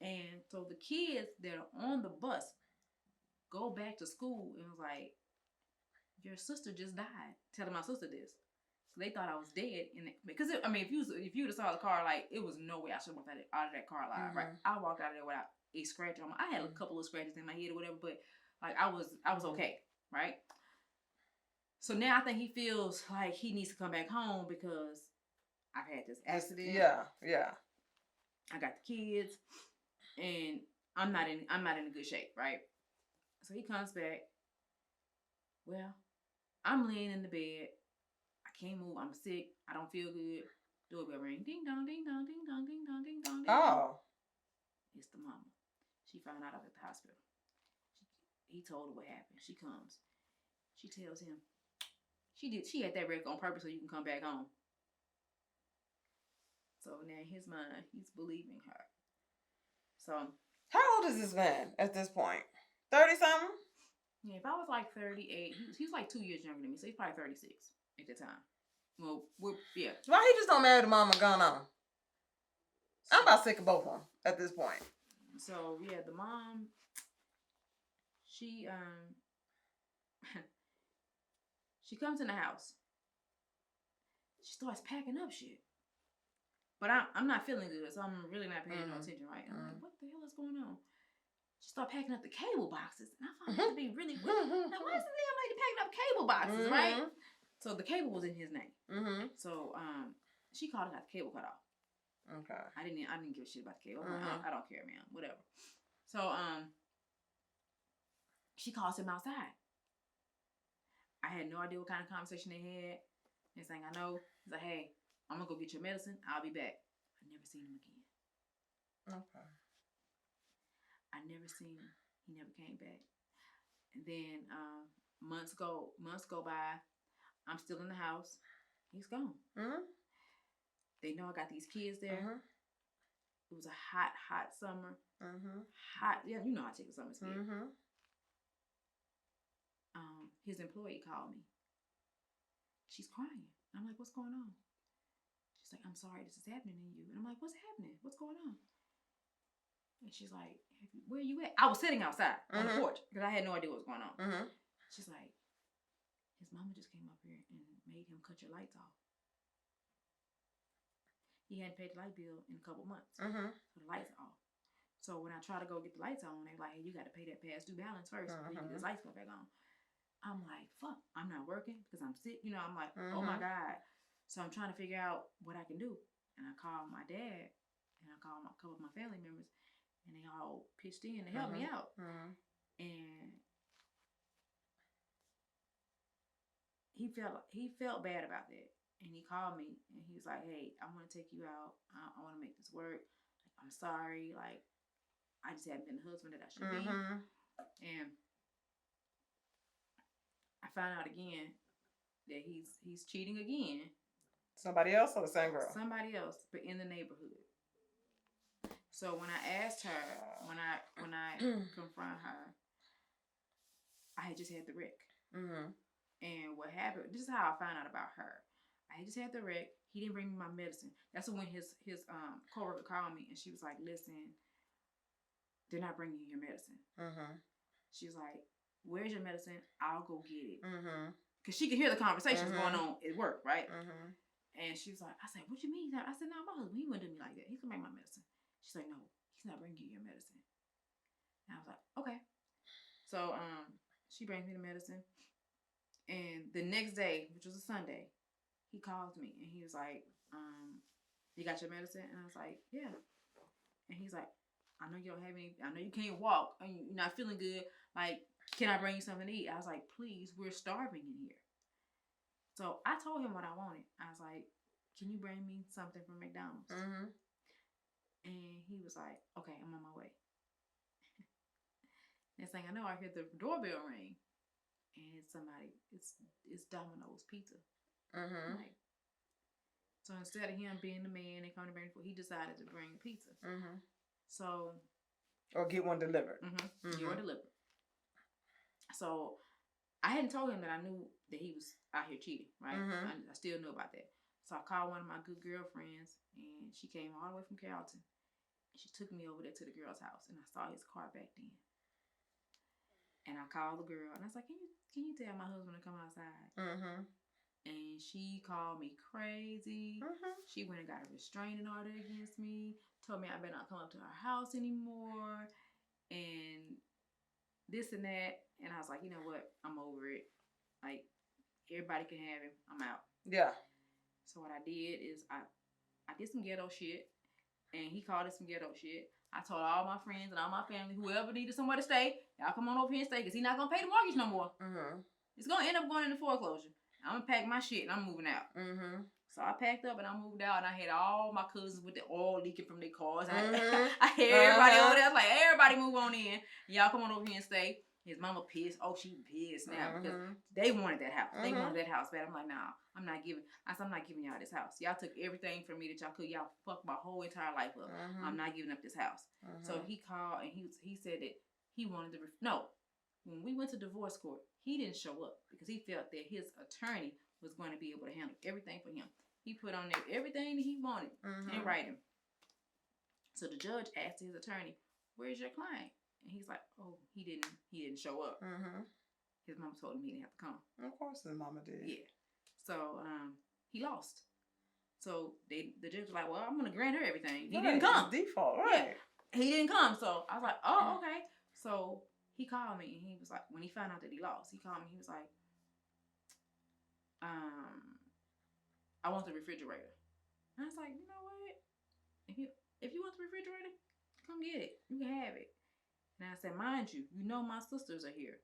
And so the kids that are on the bus go back to school and was like, "Your sister just died." Telling my sister this. So they thought I was dead. Because if you saw the car, like it was no way I should have walked out of that car alive. Right? I walked out of there without a scratch on my. I had a couple of scratches in my head or whatever, but like I was okay. Right? So now I think he feels like he needs to come back home because I've had this accident.
Yeah.
I got the kids, and I'm not in a good shape, right? So he comes back. Well, I'm laying in the bed. I can't move. I'm sick. I don't feel good. Doorbell ring. Ding dong, ding dong, ding dong, ding dong, ding dong, ding dong.
Oh.
It's the mama. She found out I was at the hospital. He told her what happened. She comes. She tells him. She had that wreck on purpose so you can come back home. So now in his mind, he's believing her. So
how old is this man at this point? 30-something?
Yeah, if I was like 38, he was like 2 years younger than me, so he's probably 36 at the time. Well, yeah.
Why he just don't marry the mama gone on? I'm about sick of both of them at this point.
So yeah, the mom, she she comes in the house. She starts packing up shit. But I'm not feeling good, so I'm really not paying no attention, right? And I'm like, what the hell is going on? She started packing up the cable boxes. And I found that to be really weird. Now, why is the damn lady packing up cable boxes, right? So the cable was in his name. So she called and got the cable cut off.
Okay.
I didn't give a shit about the cable. I don't care, man. Whatever. So she calls him outside. I had no idea what kind of conversation they had. Next thing I know, he's like, hey, I'm gonna go get your medicine. I'll be back. I never seen him again.
Okay.
I never seen him. He never came back. And then months go by. I'm still in the house. He's gone. They know I got these kids there. It was a hot summer. Hot. Yeah, you know how I take the summer ski. His employee called me. She's crying. I'm like, what's going on? She's like, I'm sorry this is happening to you. And I'm like, what's happening? What's going on? And she's like, where are you at? I was sitting outside on the porch because I had no idea what was going on. She's like, his mama just came up here and made him cut your lights off. He hadn't paid the light bill in a couple months. So the lights are off. So when I try to go get the lights on, they're like, hey, you got to pay that past due balance first before you get this lights go back on. I'm like, fuck, I'm not working because I'm sick. You know, I'm like, oh my God. So I'm trying to figure out what I can do. And I called my dad and I called a couple of my family members and they all pitched in to help me out. And he felt bad about that. And he called me and he was like, hey, I want to take you out. I want to make this work. Like, I'm sorry. Like, I just haven't been the husband that I should be. And I found out again that he's cheating again.
Somebody else or the same girl?
Somebody else, but in the neighborhood. So when I asked her, when I confront her, I had just had the wreck. And what happened? This is how I found out about her. I had just had the wreck. He didn't bring me my medicine. That's when his coworker called me and she was like, "Listen, they're not bringing you your medicine." She was like, "Where's your medicine? I'll go get it." Because she could hear the conversations going on at work, right? And she was like, I said, what you mean? I said, no, my husband, he wouldn't do me like that. He's going to bring my medicine. She's like, no, he's not bringing you your medicine. And I was like, okay. So she brings me the medicine. And the next day, which was a Sunday, he calls me and he was like, You got your medicine? And I was like, yeah. And he's like, I know you don't have any, I know you can't walk and you're not feeling good. Like, can I bring you something to eat? I was like, please, we're starving in here. So I told him what I wanted. I was like, can you bring me something from McDonald's? Mm-hmm. And he was like, okay, I'm on my way. Next thing I know, I hear the doorbell ring. And it's somebody, it's Domino's Pizza. Mm-hmm. Like, so instead of him being the man and coming to bring food, he decided to bring pizza. Mm-hmm. So,
or get one delivered.
Mm-hmm. Mm-hmm. Get one delivered. So I hadn't told him that I knew that he was out here cheating, right? Mm-hmm. I still knew about that. So I called one of my good girlfriends, and she came all the way from Carrollton. She took me over there to the girl's house, and I saw his car back then. And I called the girl, and I was like, can you tell my husband to come outside? Mm-hmm. And she called me crazy. Mm-hmm. She went and got a restraining order against me. Told me I better not come up to her house anymore. And this and that. And I was like, you know what? I'm over it. Like, everybody can have him. I'm out. Yeah. So what I did is I did some ghetto shit. And he called it some ghetto shit. I told all my friends and all my family, whoever needed somewhere to stay, y'all come on over here and stay, because he's not going to pay the mortgage no more. Mm-hmm. It's going to end up going into foreclosure. I'm going to pack my shit and I'm moving out. Mm-hmm. So I packed up and I moved out, and I had all my cousins with the oil leaking from their cars. Mm-hmm. I had everybody over there. I was like, everybody move on in. Y'all come on over here and stay. His mama pissed. Oh, she pissed now because they wanted that house. They wanted that house bad. I'm like, nah, I'm not giving y'all this house. Y'all took everything from me that y'all could. Y'all fucked my whole entire life up. I'm not giving up this house. So he called and he said that he wanted to, when we went to divorce court, he didn't show up because he felt that his attorney was going to be able to handle everything for him. He put on there everything that he wanted in writing. So the judge asked his attorney, where's your client? And he's like, oh, he didn't show up. Mm-hmm. His mama told him he didn't have to come.
Of course his mama did.
Yeah. So he lost. So the judge was like, well, I'm going to grant her everything. He didn't come.
Default, right.
Yeah. He didn't come. So I was like, oh, okay. So he called me and he was like, when he found out that he lost, he called me. He was like, I want the refrigerator. And I was like, you know what? If you want the refrigerator, come get it. You can have it. And I said, mind you, my sisters are here.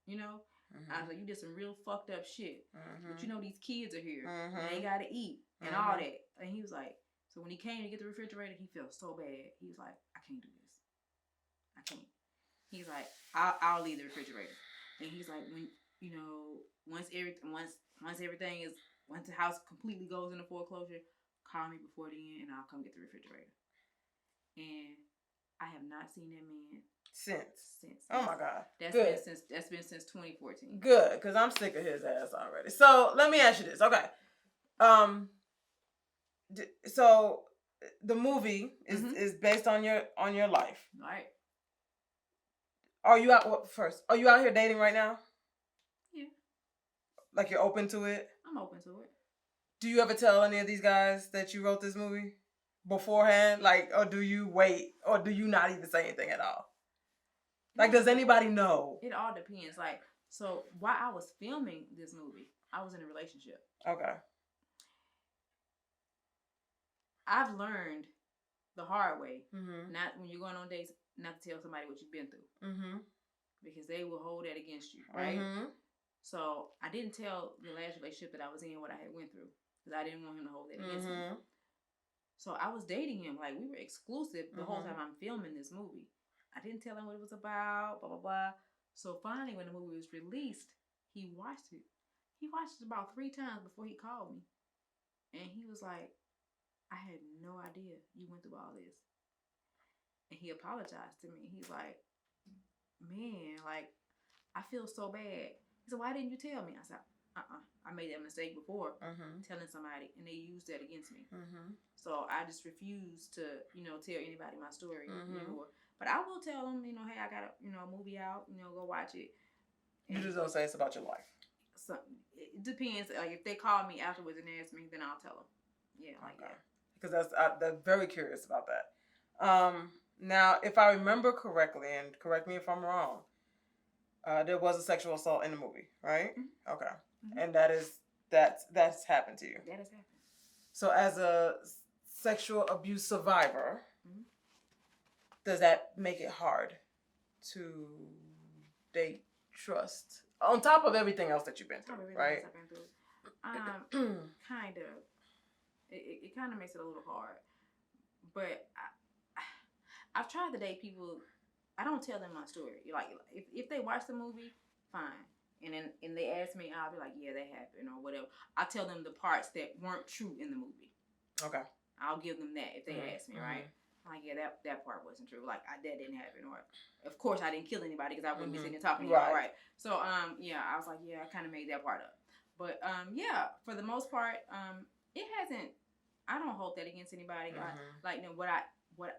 I was like, you did some real fucked up shit. But these kids are here. And they got to eat and all that. And he was like, so when he came to get the refrigerator, he felt so bad. He was like, I can't do this. I can't. He's like, I'll leave the refrigerator. And he's like, when, once the house completely goes into foreclosure, call me before the end and I'll come get the refrigerator. And I have not seen that man since.
Oh my God.
That's been since 2014.
Good, because I'm sick of his ass already. So let me ask you this. Okay. So the movie is based on your life.
Right.
Are you out here dating right now?
Yeah.
Like you're open to it?
I'm open to it.
Do you ever tell any of these guys that you wrote this movie beforehand? Like, or do you wait? Or do you not even say anything at all? Like, does anybody know?
It all depends. Like, so while I was filming this movie, I was in a relationship.
Okay.
I've learned the hard way, not when you're going on dates, not to tell somebody what you've been through. Mm-hmm. Because they will hold that against you, right? Mm-hmm. So I didn't tell the last relationship that I was in what I had went through because I didn't want him to hold that against me. So I was dating him. Like, we were exclusive the whole time I'm filming this movie. I didn't tell him what it was about, blah, blah, blah. So finally, when the movie was released, he watched it. He watched it about 3 times before he called me. And he was like, I had no idea you went through all this. And he apologized to me. He's like, man, like, I feel so bad. He said, why didn't you tell me? I said, I made that mistake before telling somebody, and they used that against me. So I just refused to, tell anybody my story anymore. But I will tell them, hey, I got a movie out, go watch it.
And you just don't say it's about your life.
So it depends. Like, if they call me afterwards and ask me, then I'll tell them. Yeah, like that.
Because that's very curious about that. Now, if I remember correctly, and correct me if I'm wrong, there was a sexual assault in the movie, right? Mm-hmm. Okay. Mm-hmm. And that's happened to you.
That has happened.
So as a sexual abuse survivor, does that make it hard to date, trust, on top of everything else that you've been through, right?
Kind of. It kind of makes it a little hard, but I've tried to date people. I don't tell them my story. Like if they watch the movie, fine, and they ask me, I'll be like, yeah, that happened or whatever. I tell them the parts that weren't true in the movie.
Okay.
I'll give them that if they ask me, right? Like, yeah, that part wasn't true. Like, that didn't happen. Or, of course, I didn't kill anybody because I wouldn't be sitting there talking to y'all, right? So, yeah, I was like, yeah, I kind of made that part up. But, yeah, for the most part, it hasn't. I don't hold that against anybody. What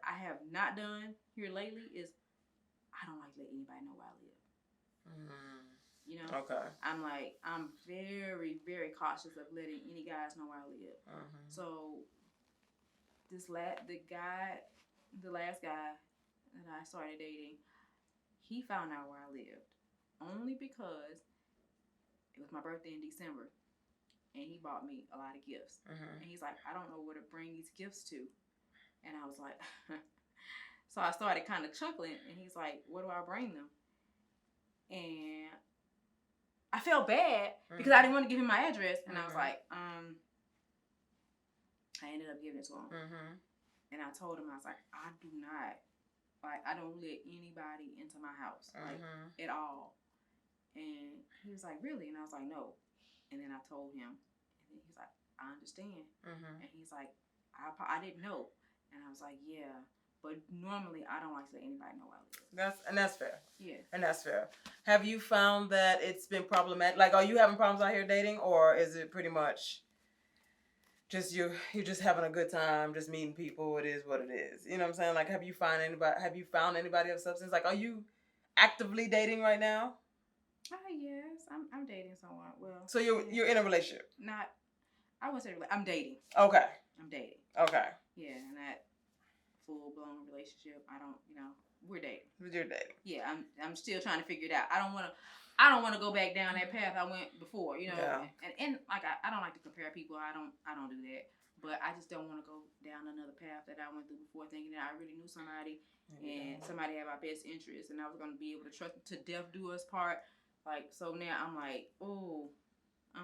I have not done here lately is I don't like to let anybody know where I live. You know? Okay. I'm very, very cautious of letting any guys know where I live. So, the last guy that I started dating, he found out where I lived only because it was my birthday in December, and he bought me a lot of gifts. And he's like, I don't know where to bring these gifts to, and I was like, so I started kind of chuckling, and he's like, where do I bring them? And I felt bad because I didn't want to give him my address, and I was like, I ended up giving it to him. And I told him, I was like, I don't let anybody into my house, at all. And he was like, really? And I was like, no. And then I told him, and then he's like, I understand. And he's like, I didn't know. And I was like, yeah. But normally, I don't like to let anybody know where I live.
That's fair.
Yeah.
And that's fair. Have you found that it's been problematic? Like, are you having problems out here dating, or is it pretty much just you're just having a good time, just meeting people? It is what it is. You know what I'm saying? Like, have you found anybody of substance? Like, are you actively dating right now?
Yes, I'm dating someone. Well,
so you're in a relationship?
Not, I wouldn't say I'm dating.
Okay.
I'm dating.
Okay.
Yeah, and that full-blown relationship, I don't, we're dating.
You're dating.
Yeah, I'm still trying to figure it out. I don't want to go back down that path I went before,
Yeah.
And like I don't like to compare people. I don't do that. But I just don't want to go down another path that I went through before, thinking that I really knew somebody and somebody had my best interest, and I was going to be able to trust them to death do us part. Like, so now I'm like, oh, I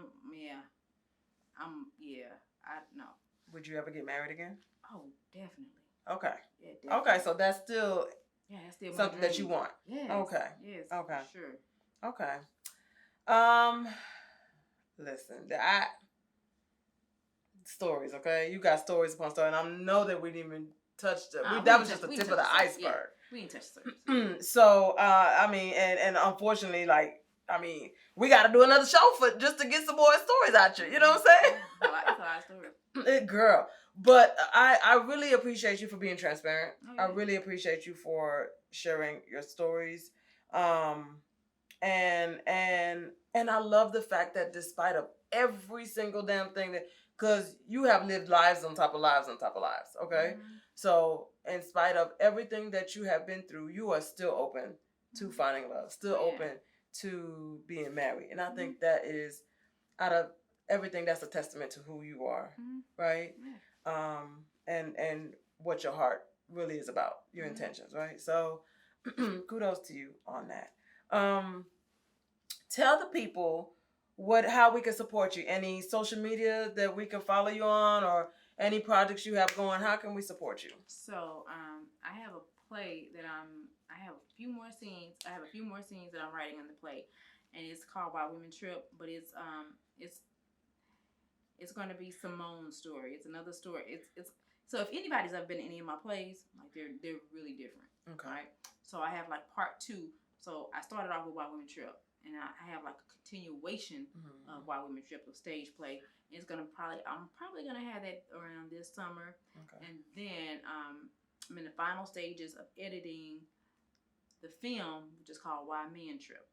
no.
Would you ever get married again?
Oh, definitely.
Okay.
Yeah, definitely.
Okay, so that's still something that you want.
Yes.
Okay.
Yes.
Okay.
For sure.
Okay. Listen, stories, okay? You got stories upon stories, and I know that we didn't even touch that was just the tip of the iceberg. Yeah.
We didn't touch the surface.
So, and unfortunately, we got to do another show just to get some more stories out you. You know what I'm saying?
It's a lot of stories.
Girl. But I really appreciate you for being transparent. Oh, yeah. I really appreciate you for sharing your stories. And I love the fact that despite of every single damn thing because you have lived lives on top of lives on top of lives, okay? So in spite of everything that you have been through, you are still open to finding love, still open to being married. And I think that is, out of everything, that's a testament to who you are, right? Yeah. And what your heart really is about, your intentions, right? So kudos to you on that. Tell the people how we can support you. Any social media that we can follow you on, or any projects you have going. How can we support you?
So I have a play that I have a few more scenes. I have a few more scenes that I'm writing in the play, and it's called Why Women Trip. But it's going to be Simone's story. It's another story. It's so if anybody's ever been in any of my plays, like they're really different. Okay. Right? So I have like part 2. So I started off with Why Women Trip, and I have like a continuation of Why Women Trip, a stage play. It's I'm probably gonna have that around this summer. Okay. And then I'm in the final stages of editing the film, which is called Why Men Trip.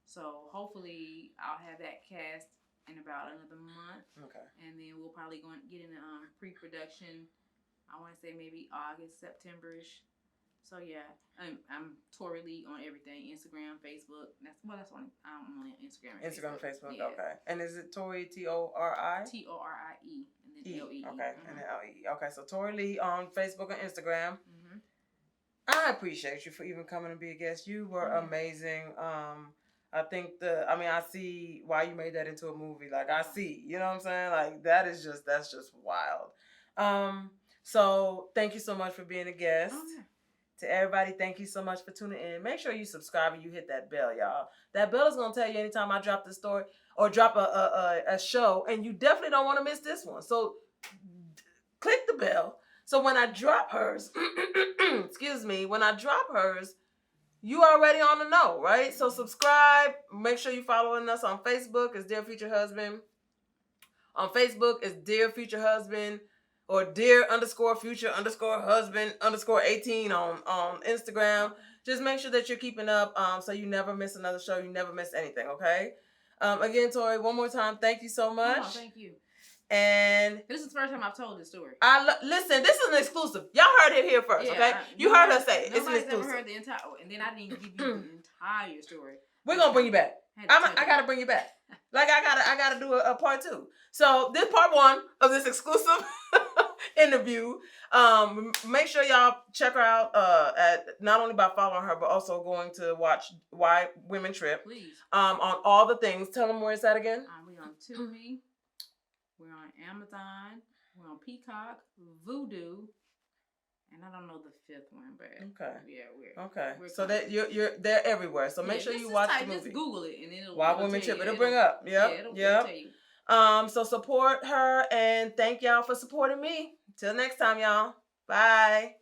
So hopefully I'll have that cast in about another month. Okay. And then we'll probably get in the pre-production. I want to say maybe August, September-ish. So yeah, I'm Torie Lee on everything: Instagram, Facebook. I'm only on Instagram. And
Instagram and Facebook.
Yeah.
Okay. And is it Torie, Torie?
Torie, and then L-E.
Okay, and then L-E. Okay, so Torie Lee on Facebook and Instagram. I appreciate you for even coming and be a guest. You were amazing. I think I see why you made that into a movie. Like, I see, you know what I'm saying? Like, that's just wild. So thank you so much for being a guest. To everybody, thank you so much for tuning in. Make sure you subscribe and you hit that bell, y'all. That bell is going to tell you anytime I drop the story or drop a show, and you definitely don't want to miss this one. So click the bell. So when I drop hers, when I drop hers, you already on the know, right? So subscribe. Make sure you following us on Facebook. It's Dear Future Husband. On Facebook, it's Dear Future Husband or Dear_Future_Husband_18 on Instagram. Just make sure that you're keeping up so you never miss another show. You never miss anything, okay? Again, Torie, one more time, thank you so much.
Oh, thank you.
And
this is the first time I've told this story.
Listen, this is an exclusive. Y'all heard it here first, okay? You heard her say it. It's an exclusive.
Nobody's ever heard the entire, and then I didn't give you the entire story.
We're gonna bring you back. I gotta bring you back. Like I gotta do a part 2. So this part 1 of this exclusive interview. Make sure y'all check her out at not only by following her, but also going to watch Why Women Trip.
Please.
On all the things. Tell them where it's at again.
We're on Tubi. We're on Amazon. We're on Peacock, Vudu, and I don't know the 5th one, but
yeah, we're so that they're everywhere. So make sure you watch the movie.
Just Google it and it'll
Why Women Trip. It'll bring up. Yep. So support her and thank y'all for supporting me. Till next time, y'all. Bye.